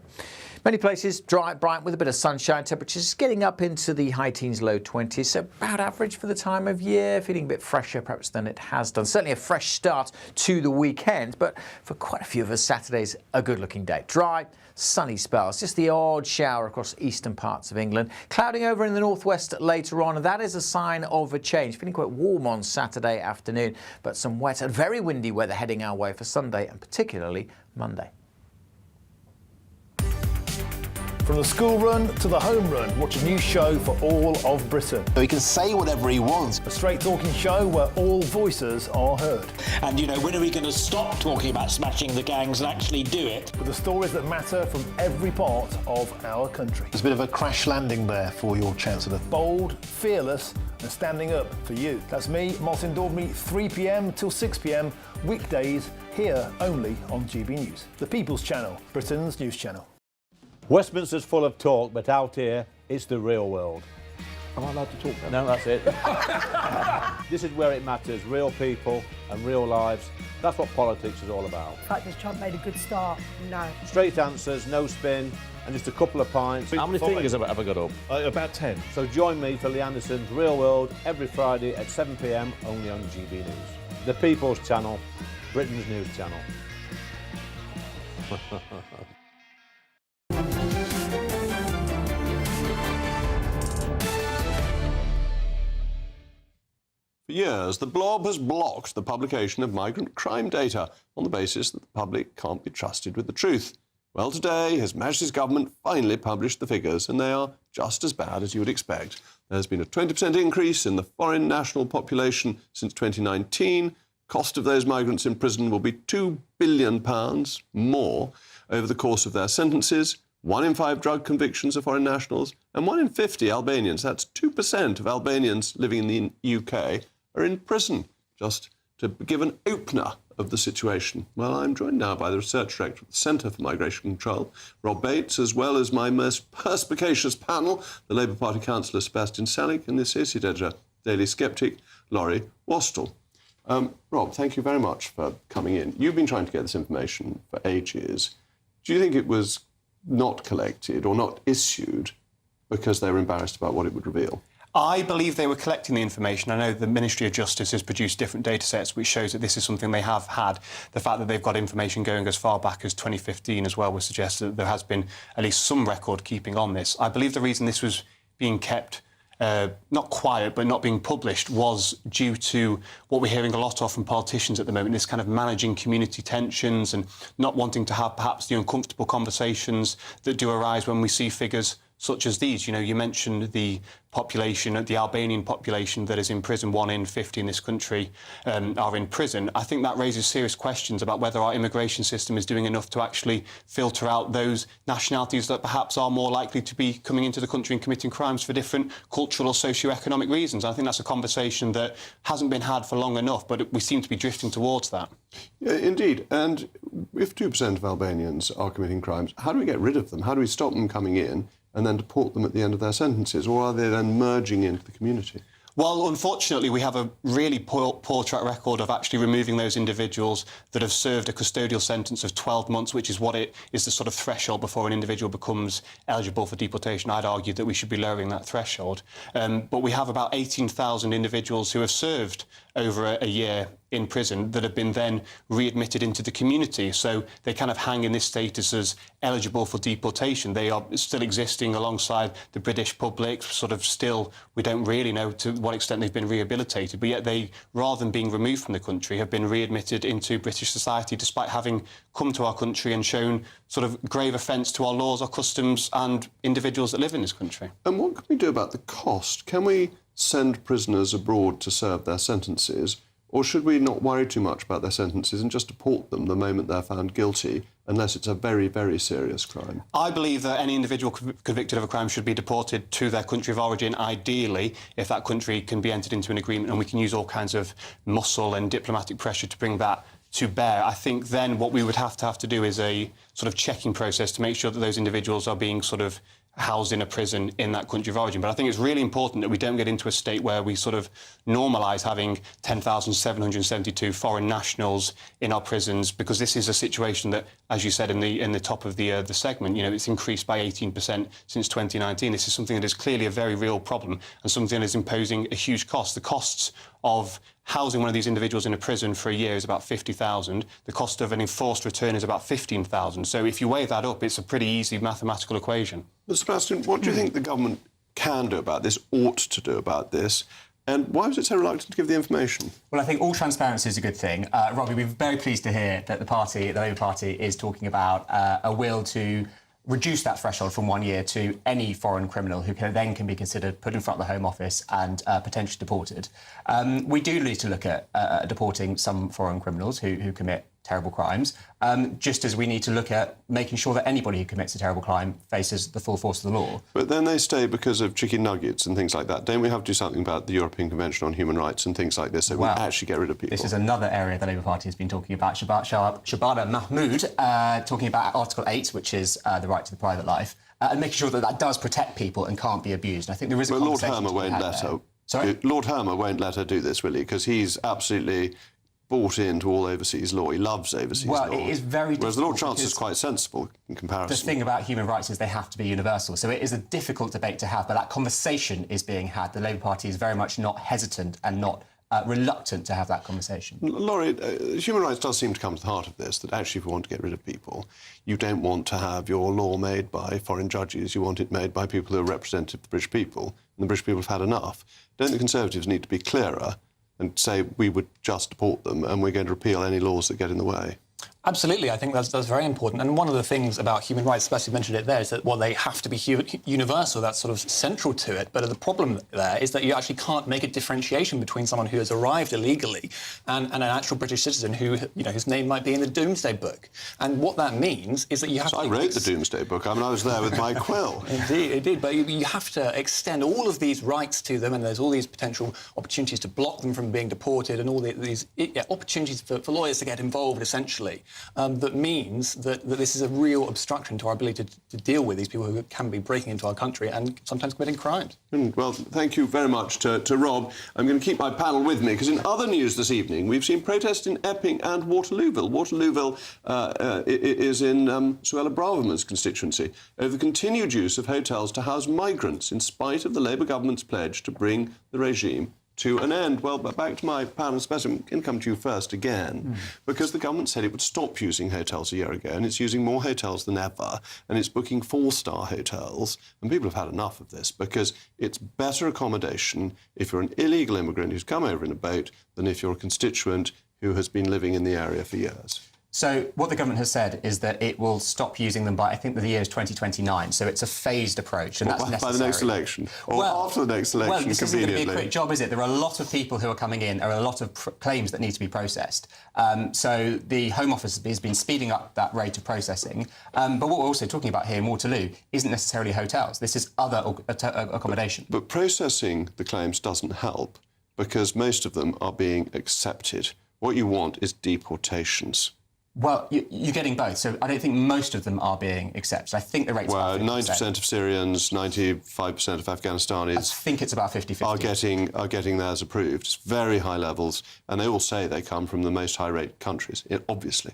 Many places dry, bright with a bit of sunshine, temperatures getting up into the high teens, low 20s, so about average for the time of year, feeling a bit fresher perhaps than it has done. Certainly a fresh start to the weekend, but for quite a few of us, Saturday's a good looking day. Dry, sunny spells. Just the odd shower across eastern parts of England. Clouding over in the northwest later on. That is a sign of a change. Feeling quite warm on Saturday afternoon, but some wet and very windy weather heading our way for Sunday and particularly Monday. From the school run to the home run, watch a new show for all of Britain. He can say whatever he wants. A straight-talking show where all voices are heard. And, you know, when are we going to stop talking about smashing the gangs and actually do it? With the stories that matter from every part of our country. There's a bit of a crash landing there for your Chancellor. Bold, fearless and standing up for you. That's me, Martin Daubney, 3 p.m. till 6 p.m, weekdays, here only on GB News. The People's Channel, Britain's news channel. Westminster's full of talk, but out here, it's the real world. Am I allowed to talk now? No, that's it. This is where it matters, real people and real lives. That's what politics is all about. The fact that Trump made a good start, no. Straight answers, no spin, and just a couple of pints. How many fingers have I got up? About 10. So join me for Lee Anderson's Real World every Friday at 7 p.m, only on GB News. The People's Channel, Britain's news channel. For years, the Blob has blocked the publication of migrant crime data on the basis that the public can't be trusted with the truth. Well, today, His Majesty's government finally published the figures, and they are just as bad as you would expect. There's been a 20% increase in the foreign national population since 2019. Cost of those migrants in prison will be £2 billion more over the course of their sentences. 1 in 5 drug convictions of foreign nationals, and 1 in 50 Albanians, that's 2% of Albanians living in the UK, are in prison, just to give an opener of the situation. Well, I'm joined now by the Research Director of the Centre for Migration Control, Rob Bates, as well as my most perspicacious panel, the Labour Party Councillor Sebastian Salick and the Associate Editor, Daily Sceptic, Laurie Wastel. Rob, thank you very much for coming in. You've been trying to get this information for ages. Do you think it was not collected or not issued because they were embarrassed about what it would reveal? I believe they were collecting the information. I know the Ministry of Justice has produced different data sets which shows that this is something they have had. The fact that they've got information going as far back as 2015 as well would suggest that there has been at least some record keeping on this. I believe the reason this was being kept not quiet but not being published was due to what we're hearing a lot of from politicians at the moment, this kind of managing community tensions and not wanting to have perhaps the uncomfortable conversations that do arise when we see figures such as these. You know, you mentioned the population, the Albanian population that is in prison. 1 in 50 in this country are in prison. I think that raises serious questions about whether our immigration system is doing enough to actually filter out those nationalities that perhaps are more likely to be coming into the country and committing crimes for different cultural or socio-economic reasons. I think that's a conversation that hasn't been had for long enough, but we seem to be drifting towards that. Yeah, indeed. And if 2% of Albanians are committing crimes, how do we get rid of them? How do we stop them coming in and then deport them at the end of their sentences? Or are they then merging into the community? Well, unfortunately, we have a really poor track record of actually removing those individuals that have served a custodial sentence of 12 months, which is what it is the sort of threshold before an individual becomes eligible for deportation. I'd argue that we should be lowering that threshold. But we have about 18,000 individuals who have served over a year in prison that have been then readmitted into the community. So they kind of hang in this status as eligible for deportation. They are still existing alongside the British public, sort of still, we don't really know to what extent they've been rehabilitated, but yet they, rather than being removed from the country, have been readmitted into British society despite having come to our country and shown sort of grave offence to our laws, our customs and individuals that live in this country. And what can we do about the cost? Can we send prisoners abroad to serve their sentences, or should we not worry too much about their sentences and just deport them the moment they're found guilty, unless it's a very, very serious crime? I believe that any individual convicted of a crime should be deported to their country of origin, ideally, if that country can be entered into an agreement, and we can use all kinds of muscle and diplomatic pressure to bring that to bear. I think then what we would have to do is a sort of checking process to make sure that those individuals are being sort of housed in a prison in that country of origin. But I think it's really important that we don't get into a state where we sort of normalise having 10,772 foreign nationals in our prisons, because this is a situation that, as you said in the top of the segment, it's increased by 18% since 2019. This is something that is clearly a very real problem and something that is imposing a huge cost. The costs of housing one of these individuals in a prison for a year is about 50,000. The cost of an enforced return is about 15,000. So if you weigh that up, it's a pretty easy mathematical equation. Mr. Sebastian, what do you think the government can do about this, ought to do about this? And why was it so reluctant to give the information? Well, I think all transparency is a good thing. Robbie, we're very pleased to hear that the Labour Party, is talking about a will to reduce that threshold from 1 year to any foreign criminal who can be considered put in front of the Home Office and potentially deported. We do need to look at deporting some foreign criminals who commit terrible crimes, just as we need to look at making sure that anybody who commits a terrible crime faces the full force of the law. But then they stay because of chicken nuggets and things like that. Don't we have to do something about the European Convention on Human Rights and things like this so we actually get rid of people? This is another area the Labour Party has been talking about. Shabana Mahmood talking about Article 8, which is the right to the private life, and making sure that that does protect people and can't be abused. And I think there is a conversation. Lord Hermer won't let her. Sorry? Lord Hermer won't let her do this, will he? Because he's absolutely bought into all overseas law. He loves overseas law. Well, it is very difficult. Whereas the Lord Chancellor is quite sensible in comparison. The thing about human rights is they have to be universal. So it is a difficult debate to have, but that conversation is being had. The Labour Party is very much not hesitant and not reluctant to have that conversation. Laurie, human rights does seem to come to the heart of this, that actually if you want to get rid of people, you don't want to have your law made by foreign judges. You want it made by people who are representative of the British people, and the British people have had enough. Don't the Conservatives need to be clearer and say we would just deport them and we're going to repeal any laws that get in the way? Absolutely, I think that's very important. And one of the things about human rights, especially mentioned it there, is that, well, they have to be universal. That's sort of central to it. But the problem there is that you actually can't make a differentiation between someone who has arrived illegally and an actual British citizen who, whose name might be in the Doomsday Book. And what that means is that you have to... I wrote the Doomsday Book. I mean, I was there with my quill. Indeed. But you have to extend all of these rights to them, and there's all these potential opportunities to block them from being deported and all these opportunities for lawyers to get involved, essentially. That means that this is a real obstruction to our ability to deal with these people who can be breaking into our country and sometimes committing crimes. Well, thank you very much to Rob. I'm going to keep my panel with me, because in other news this evening, we've seen protests in Epping and Waterlooville. Waterlooville is in Suella Braverman's constituency over the continued use of hotels to house migrants, in spite of the Labour government's pledge to bring the regime to an end. Well, but back to my panel specimen, can come to you first again, because the government said it would stop using hotels a year ago, and it's using more hotels than ever, and it's booking 4-star hotels, and people have had enough of this, because it's better accommodation if you're an illegal immigrant who's come over in a boat than if you're a constituent who has been living in the area for years. So what the government has said is that it will stop using them by, I think, the year is 2029. So it's a phased approach, and that's necessary. By the next election? Or after the next election, well, this isn't going to be a quick job, is it? There are a lot of people who are coming in. There are a lot of claims that need to be processed. So the Home Office has been speeding up that rate of processing. But what we're also talking about here in Waterloo isn't necessarily hotels. This is other accommodation. But processing the claims doesn't help, because most of them are being accepted. What you want is deportations. Well, you're getting both. So I don't think most of them are being accepted. I think the rate's about 50%. 90% of Syrians, 95% of Afghanistanis... I think it's about 50-50. ...are getting theirs approved. It's very high levels, and they all say they come from the most high-rate countries, obviously.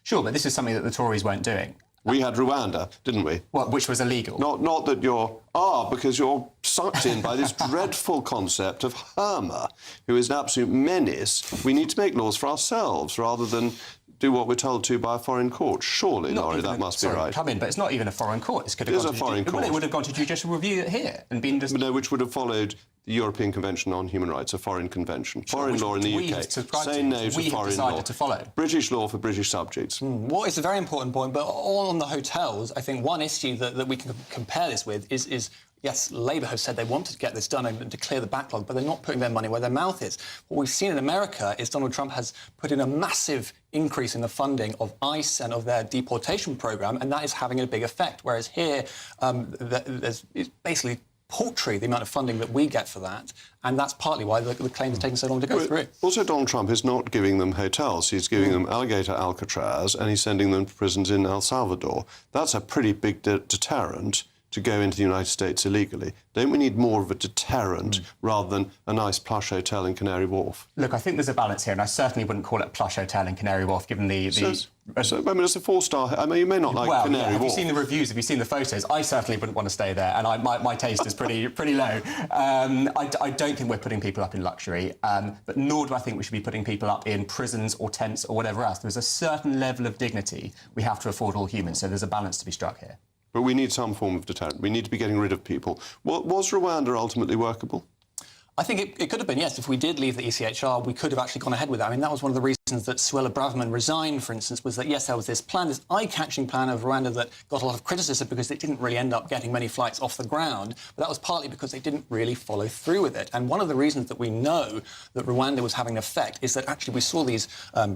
Sure, but this is something that the Tories weren't doing. We had Rwanda, didn't we? Well, which was illegal. Not that you're... because you're sucked in by this dreadful concept of Hermer, who is an absolute menace. We need to make laws for ourselves rather than do what we're told to by a foreign court. Surely, Laurie, that must be right. Come in, but it's not even a foreign court. It is a foreign court. Well, it would have gone to judicial review here and been... No, which would have followed the European Convention on Human Rights, a foreign convention. Foreign law in the UK. Say no to foreign law. To follow. British law for British subjects. Well, it's a very important point, but all on the hotels, I think one issue that we can compare this with is yes, Labour have said they want to get this done and to clear the backlog, but they're not putting their money where their mouth is. What we've seen in America is Donald Trump has put in a massive increase in the funding of ICE and of their deportation programme, and that is having a big effect, whereas here it's basically paltry, the amount of funding that we get for that, and that's partly why the claim is taking so long to go through. Also, Donald Trump is not giving them hotels. He's giving them alligator Alcatraz, and he's sending them to prisons in El Salvador. That's a pretty big deterrent to go into the United States illegally? Don't we need more of a deterrent rather than a nice plush hotel in Canary Wharf? Look, I think there's a balance here, and I certainly wouldn't call it a plush hotel in Canary Wharf, given the... So, I mean, it's a 4-star... I mean, you may not like Canary Wharf. Have you seen the reviews? Have you seen the photos? I certainly wouldn't want to stay there, and my taste is pretty low. I don't think we're putting people up in luxury, but nor do I think we should be putting people up in prisons or tents or whatever else. There's a certain level of dignity we have to afford all humans, so there's a balance to be struck here. But we need some form of deterrent. We need to be getting rid of people. Was Rwanda ultimately workable? I think it could have been, yes. If we did leave the ECHR, we could have actually gone ahead with that. I mean, that was one of the reasons that Suella Braverman resigned, for instance, was that, yes, there was this plan, this eye-catching plan of Rwanda that got a lot of criticism because it didn't really end up getting many flights off the ground. But that was partly because they didn't really follow through with it. And one of the reasons that we know that Rwanda was having an effect is that actually we saw these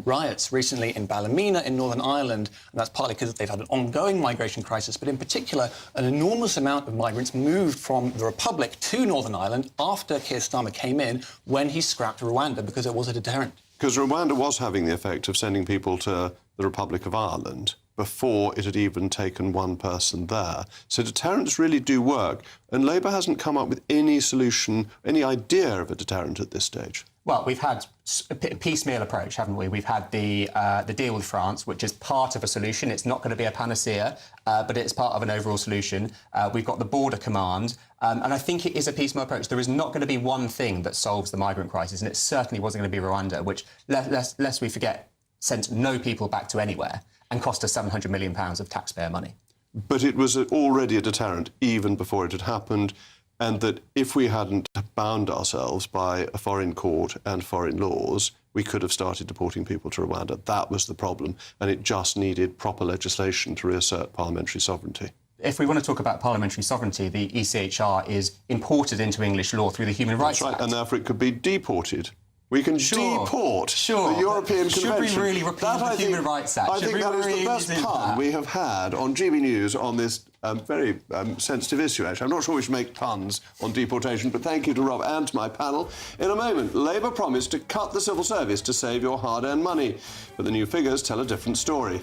riots recently in Ballymena in Northern Ireland, and that's partly because they've had an ongoing migration crisis, but in particular, an enormous amount of migrants moved from the Republic to Northern Ireland after Keir Starmer came in, when he scrapped Rwanda because it was a deterrent. Because Rwanda was having the effect of sending people to the Republic of Ireland before it had even taken one person there. So deterrents really do work, and Labour hasn't come up with any solution, any idea of a deterrent at this stage. Well, we've had a piecemeal approach, haven't we? We've had the deal with France, which is part of a solution. It's not going to be a panacea, but it's part of an overall solution. We've got the border command, and I think it is a piecemeal approach. There is not going to be one thing that solves the migrant crisis, and it certainly wasn't going to be Rwanda, which, lest we forget, sent no people back to anywhere and cost us £700 million of taxpayer money. But it was already a deterrent even before it had happened, and that if we hadn't bound ourselves by a foreign court and foreign laws, we could have started deporting people to Rwanda. That was the problem, and it just needed proper legislation to reassert parliamentary sovereignty. If we want to talk about parliamentary sovereignty, the ECHR is imported into English law through the Human Rights Act. And therefore it could be deported. We can deport the European Convention. Should we really repeat the Human Rights Act? I think that is the best pun we have had on GB News on this very sensitive issue, actually. I'm not sure we should make puns on deportation, but thank you to Rob and to my panel. In a moment, Labour promised to cut the civil service to save your hard-earned money, but the new figures tell a different story.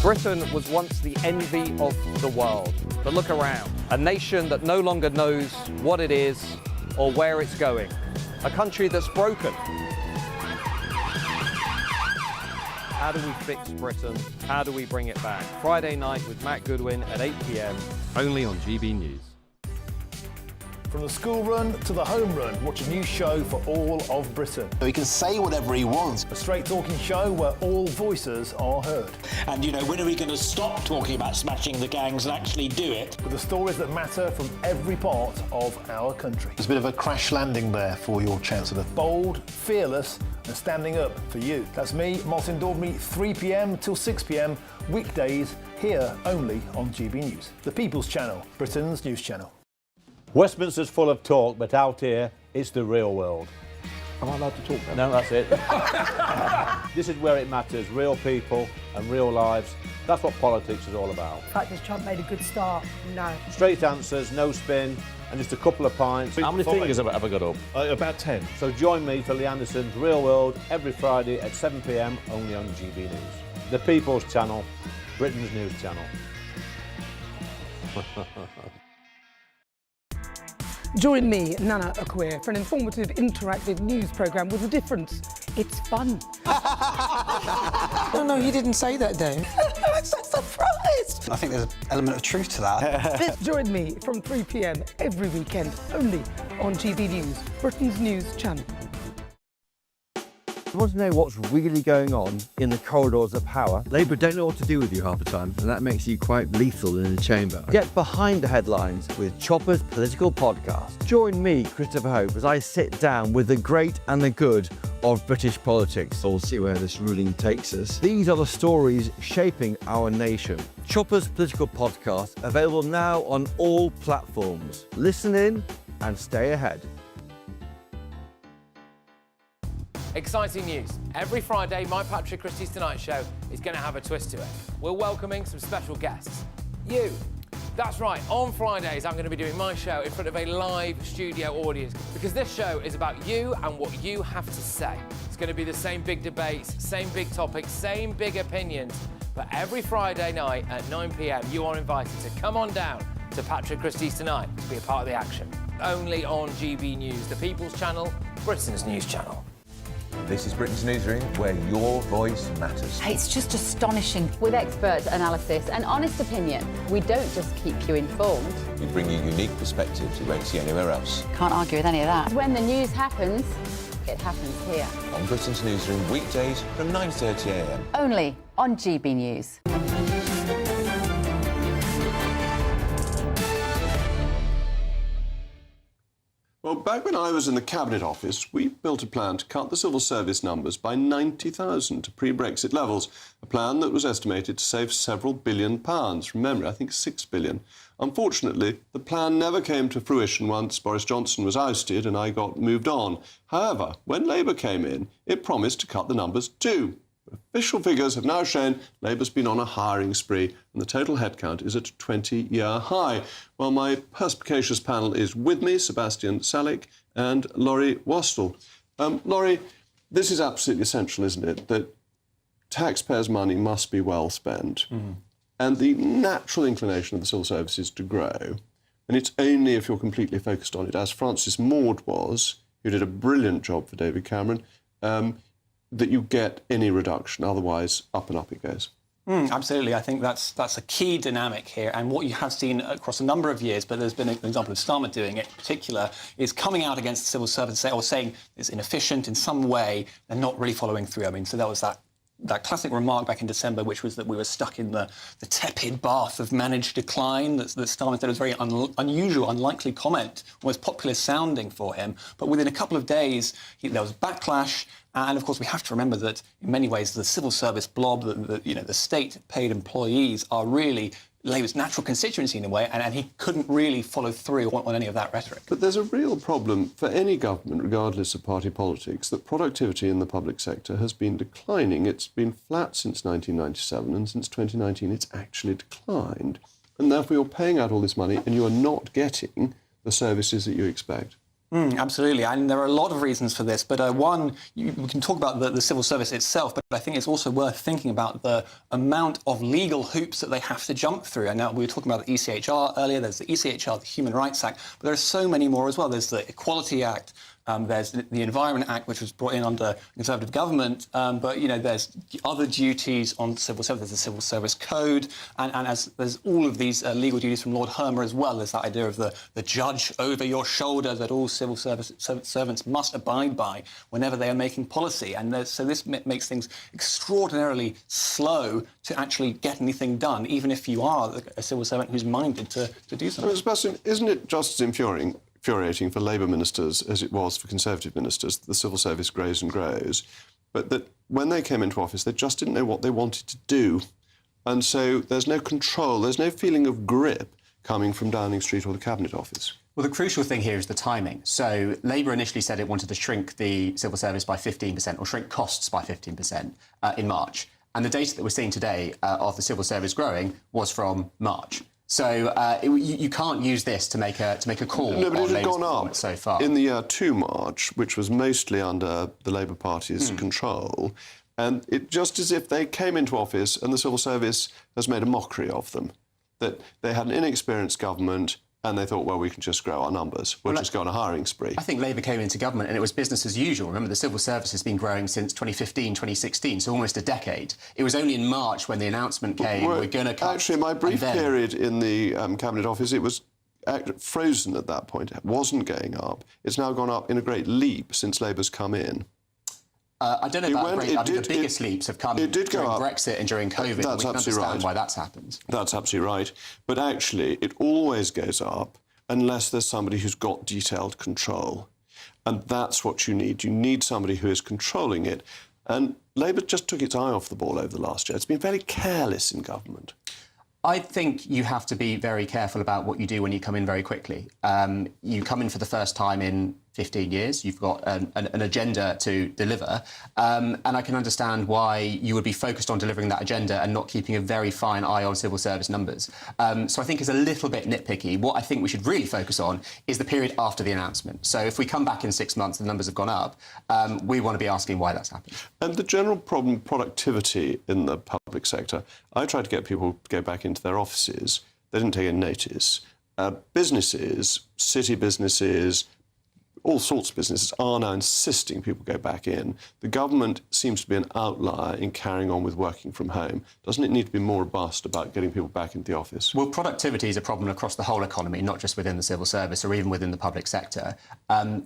Britain was once the envy of the world. But look around. A nation that no longer knows what it is or where it's going. A country that's broken. How do we fix Britain? How do we bring it back? Friday night with Matt Goodwin at 8 p.m. Only on GB News. From the school run to the home run, watch a new show for all of Britain. So he can say whatever he wants. A straight-talking show where all voices are heard. And, you know, when are we going to stop talking about smashing the gangs and actually do it? With the stories that matter from every part of our country. There's a bit of a crash landing there for your Chancellor. Bold, fearless and standing up for you. That's me, Martin Daubney, 3 p.m. till 6 p.m. weekdays, here only on GB News. The People's Channel, Britain's news channel. Westminster's full of talk, but out here, it's the real world. Am I allowed to talk then? No, that's it. This is where it matters, real people and real lives. That's what politics is all about. The fact has Trump made a good start? No. Straight answers, no spin, and just a couple of pints. How many fingers have I got up? About 10. So join me for Lee Anderson's Real World every Friday at 7 p.m. only on GB News. The People's Channel, Britain's news channel. Join me, Nana Akweer, for an informative, interactive news programme with a difference. It's fun. No, he didn't say that, Dave. I'm so surprised. I think there's an element of truth to that. Join me from 3 p.m. every weekend, only on GB News, Britain's news channel. You want to know what's really going on in the corridors of power? Labour don't know what to do with you half the time, and that makes you quite lethal in the chamber. Get behind the headlines with Chopper's Political Podcast. Join me, Christopher Hope, as I sit down with the great and the good of British politics. We'll see where this ruling takes us. These are the stories shaping our nation. Chopper's Political Podcast, available now on all platforms. Listen in and stay ahead. Exciting news. Every Friday, my Patrick Christies Tonight Show is going to have a twist to it. We're welcoming some special guests. You. That's right, on Fridays I'm going to be doing my show in front of a live studio audience because this show is about you and what you have to say. It's going to be the same big debates, same big topics, same big opinions. But every Friday night at 9 p.m, you are invited to come on down to Patrick Christies Tonight to be a part of the action. Only on GB News, the People's Channel, Britain's news channel. This is Britain's Newsroom, where your voice matters. It's just astonishing. With expert analysis and honest opinion, we don't just keep you informed. We bring you unique perspectives you won't see anywhere else. Can't argue with any of that. When the news happens, it happens here. On Britain's Newsroom, weekdays from 9:30 a.m. Only on GB News. Well, back when I was in the Cabinet Office, we built a plan to cut the civil service numbers by 90,000 to pre-Brexit levels, a plan that was estimated to save several £billion. From memory, I think £6 billion. Unfortunately, the plan never came to fruition once Boris Johnson was ousted and I got moved on. However, when Labour came in, it promised to cut the numbers too. Official figures have now shown Labour's been on a hiring spree and the total headcount is at a 20-year high. Well, my perspicacious panel is with me, Sebastian Salick and Laurie Wastel. Laurie, this is absolutely essential, isn't it, that taxpayers' money must be well spent. And the natural inclination of the civil service is to grow. And it's only if you're completely focused on it, as Francis Maud was, who did a brilliant job for David Cameron, that you get any reduction. Otherwise, up and up it goes. Absolutely. I think that's a key dynamic here. And what you have seen across a number of years, but there's been an example of Starmer doing it in particular, is coming out against the civil service or saying it's inefficient in some way and not really following through. I mean, so that was that classic remark back in December, which was that we were stuck in the tepid bath of managed decline. That Starmer said was a very unusual, unlikely comment, almost populist sounding for him. But within a couple of days, there was backlash. And of course, we have to remember that in many ways, the civil service blob, the state-paid employees are really Labour's natural constituency in a way, and he couldn't really follow through on any of that rhetoric. But there's a real problem for any government, regardless of party politics, that productivity in the public sector has been declining. It's been flat since 1997, and since 2019 it's actually declined. And therefore you're paying out all this money and you are not getting the services that you expect. Absolutely, and there are a lot of reasons for this, but one, we can talk about the civil service itself, but I think it's also worth thinking about the amount of legal hoops that they have to jump through. And now we were talking about the ECHR earlier, there's the ECHR, the Human Rights Act, but there are so many more as well. There's the Equality Act, there's the Environment Act, which was brought in under Conservative government, but, there's other duties on civil service. There's the Civil Service Code, and as there's all of these legal duties from Lord Hermer as well. There's that idea of the judge over your shoulder that all civil service servants must abide by whenever they are making policy. And so this makes things extraordinarily slow to actually get anything done, even if you are a civil servant who's minded to do something. Sebastian, isn't it just as infuriating for Labour ministers as it was for Conservative ministers that the civil service grows and grows, but that when they came into office, they just didn't know what they wanted to do. And so there's no control, there's no feeling of grip coming from Downing Street or the Cabinet Office. Well, the crucial thing here is the timing. So Labour initially said it wanted to shrink the civil service by 15% or shrink costs by 15% in March. And the data that we're seeing today of the civil service growing was from March. So you can't use this to make a call no, but on it had Labour's gone up so far. In the year to March, which was mostly under the Labour Party's control, and it just as if they came into office and the civil service has made a mockery of them, that they had an inexperienced government and they thought, well, we can just grow our numbers. We'll just go on a hiring spree. I think Labour came into government and it was business as usual. Remember, the civil service has been growing since 2015, 2016, so almost a decade. It was only in March when the announcement came, we're going to cut. Actually, my brief period in the Cabinet Office, it was frozen at that point. It wasn't going up. It's now gone up in a great leap since Labour's come in. I don't know about the biggest leaps have come during Brexit and during COVID. That's we can absolutely understand right. why that's happened. That's absolutely right. But actually, it always goes up unless there's somebody who's got detailed control. And that's what you need. You need somebody who is controlling it. And Labour just took its eye off the ball over the last year. It's been very careless in government. I think you have to be very careful about what you do when you come in very quickly. You come in for the first time in 15 years. You've got an agenda to deliver. And I can understand why you would be focused on delivering that agenda and not keeping a very fine eye on civil service numbers. So I think it's a little bit nitpicky. What I think we should really focus on is the period after the announcement. So if we come back in 6 months and the numbers have gone up, we want to be asking why that's happened. And the general problem, productivity in the public sector, I tried to get people to go back into their offices. They didn't take any notice. Businesses, city businesses, all sorts of businesses are now insisting people go back in. The government seems to be an outlier in carrying on with working from home. Doesn't it need to be more robust about getting people back into the office? Well, productivity is a problem across the whole economy, not just within the civil service or even within the public sector.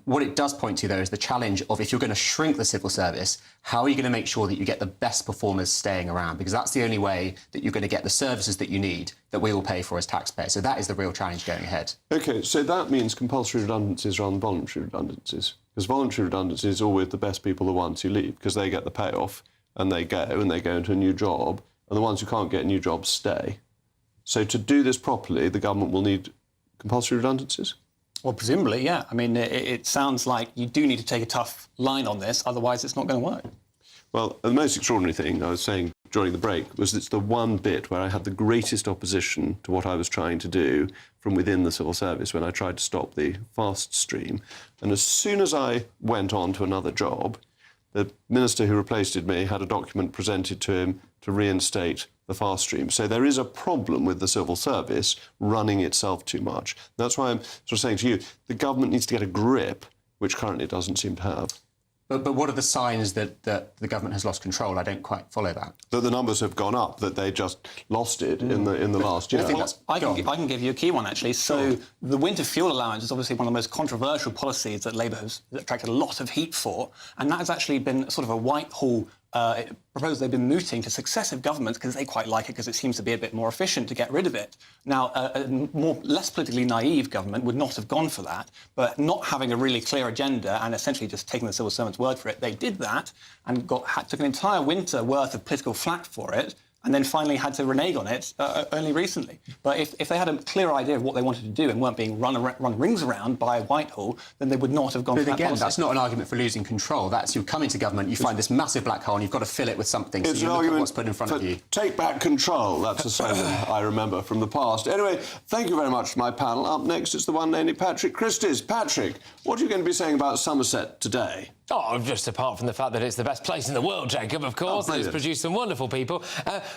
What it does point to, though, is the challenge of if you're going to shrink the civil service, how are you going to make sure that you get the best performers staying around? Because that's the only way that you're going to get the services that you need that we will pay for as taxpayers. So that is the real challenge going ahead. OK, so that means compulsory redundancies rather than voluntary redundancies. Because voluntary redundancies are always the best people, the ones who leave, because they get the payoff and they go into a new job, and the ones who can't get new jobs stay. So to do this properly, the government will need compulsory redundancies? Well, presumably, yeah. I mean, it sounds like you do need to take a tough line on this, otherwise it's not going to work. Well, the most extraordinary thing I was saying during the break was it's the one bit where I had the greatest opposition to what I was trying to do from within the civil service when I tried to stop the fast stream. And as soon as I went on to another job, the minister who replaced me had a document presented to him to reinstate the fast stream. So there is a problem with the civil service running itself too much. That's why I'm sort of saying to you, the government needs to get a grip, which currently it doesn't seem to have. But what are the signs that the government has lost control? I don't quite follow that. That the numbers have gone up, that they just lost it in the last year. I can give you a key one, actually. So the winter fuel allowance is obviously one of the most controversial policies that Labour has attracted a lot of heat for, and that has actually been sort of a Whitehall proposal they've been mooting to successive governments because they quite like it because it seems to be a bit more efficient to get rid of it. Now, a less politically naive government would not have gone for that, but not having a really clear agenda and essentially just taking the civil servant's word for it, they did that and took an entire winter worth of political flack for it, and then finally had to renege on it only recently. But if they had a clear idea of what they wanted to do and weren't being run rings around by Whitehall, then they would not have gone for that policy. But again, that's not an argument for losing control. That's you come into government, you find this massive black hole and you've got to fill it with something. It's so you an look argument at what's put in front of you. Take back control. That's a slogan I remember from the past. Anyway, thank you very much to my panel. Up next is the one named Patrick Christies. Patrick, what are you going to be saying about Somerset today? Oh, just apart from the fact that it's the best place in the world, Jacob, of course. It's produced some wonderful people.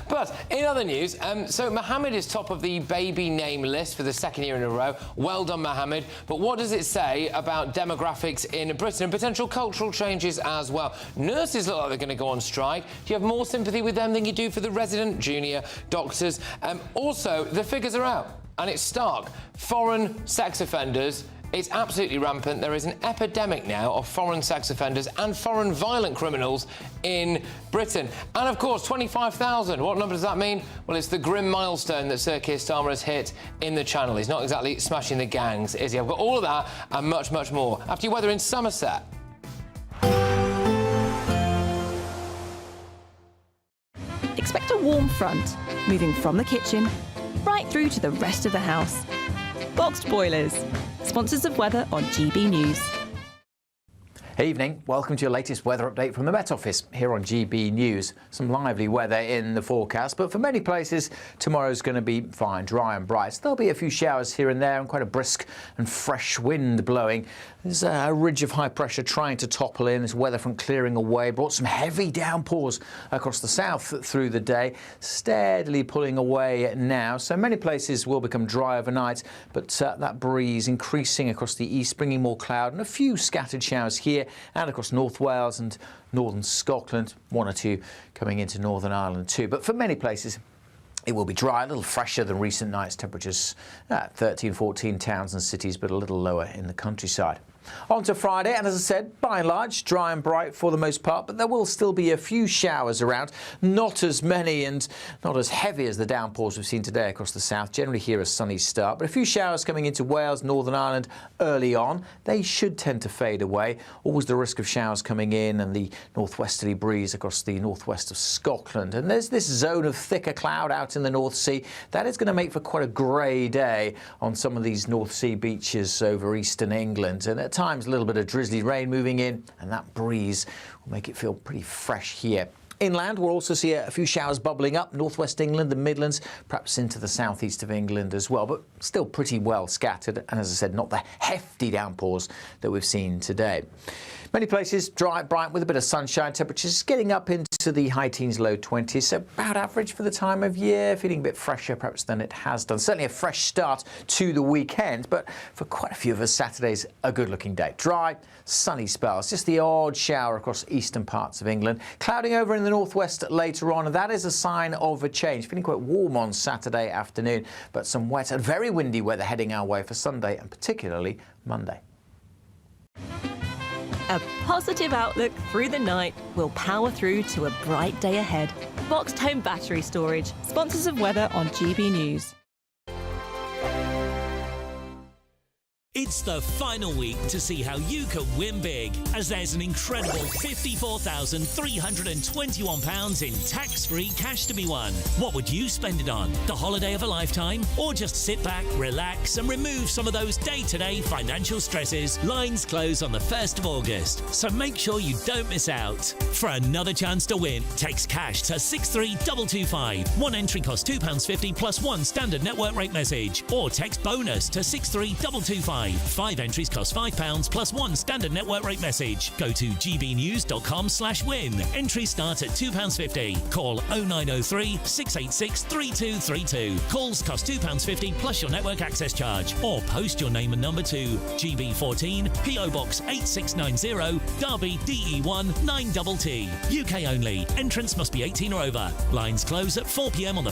But in other news, so Mohammed is top of the baby name list for the second year in a row. Well done, Mohammed. But what does it say about demographics in Britain and potential cultural changes as well? Nurses look like they're going to go on strike. Do you have more sympathy with them than you do for the resident junior doctors? Also, the figures are out, and it's stark. Foreign sex offenders. It's absolutely rampant. There is an epidemic now of foreign sex offenders and foreign violent criminals in Britain. And, of course, 25,000. What number does that mean? Well, it's the grim milestone that Sir Keir Starmer has hit in the Channel. He's not exactly smashing the gangs, is he? I've got all of that and much, much more. After your weather in Somerset. Expect a warm front, moving from the kitchen right through to the rest of the house. Boxed Boilers, sponsors of weather on GB News. Evening, welcome to your latest weather update from the Met Office here on GB News. Some lively weather in the forecast, but for many places tomorrow's going to be fine, dry and bright. So there'll be a few showers here and there and quite a brisk and fresh wind blowing. There's a ridge of high pressure trying to topple in. This weather front clearing away, brought some heavy downpours across the south through the day, steadily pulling away now. So many places will become dry overnight, but that breeze increasing across the east, bringing more cloud and a few scattered showers here and across North Wales and northern Scotland, one or two coming into Northern Ireland too. But for many places, it will be dry, a little fresher than recent nights. Temperatures at 13, 14 towns and cities, but a little lower in the countryside. On to Friday, and as I said, by and large, dry and bright for the most part, but there will still be a few showers around. Not as many and not as heavy as the downpours we've seen today across the south. Generally here a sunny start, but a few showers coming into Wales, Northern Ireland early on. They should tend to fade away. Always the risk of showers coming in and the northwesterly breeze across the northwest of Scotland. And there's this zone of thicker cloud out in the North Sea. That is going to make for quite a grey day on some of these North Sea beaches over eastern England. And at times a little bit of drizzly rain moving in, and that breeze will make it feel pretty fresh here. Inland, we'll also see a few showers bubbling up, northwest England, the Midlands, perhaps into the southeast of England as well, but still pretty well scattered, and as I said, not the hefty downpours that we've seen today. Many places dry, bright with a bit of sunshine, temperatures getting up into the high teens, low 20s, so about average for the time of year, feeling a bit fresher perhaps than it has done. Certainly a fresh start to the weekend, but for quite a few of us, Saturday's a good-looking day. Dry, sunny spells, just the odd shower across eastern parts of England. Clouding over in the northwest later on, and that is a sign of a change. Feeling quite warm on Saturday afternoon, but some wet and very windy weather heading our way for Sunday and particularly Monday. A positive outlook through the night will power through to a bright day ahead. Boxed Home Battery Storage, sponsors of weather on GB News. It's the final week to see how you can win big, as there's an incredible £54,321 in tax-free cash to be won. What would you spend it on? The holiday of a lifetime? Or just sit back, relax and remove some of those day-to-day financial stresses? Lines close on the 1st of August, so make sure you don't miss out. For another chance to win, text cash to 63225. One entry costs £2.50 plus one standard network rate message, or text bonus to 63225. 5 entries cost £5 plus one standard network rate message. Go to gbnews.com/win. Entries start at £2.50. Call 0903 686 3232. Calls cost £2.50 plus your network access charge. Or post your name and number to GB14 PO Box 8690 Derby DE1 9TT. UK only. Entrance must be 18 or over. Lines close at 4 p.m. on the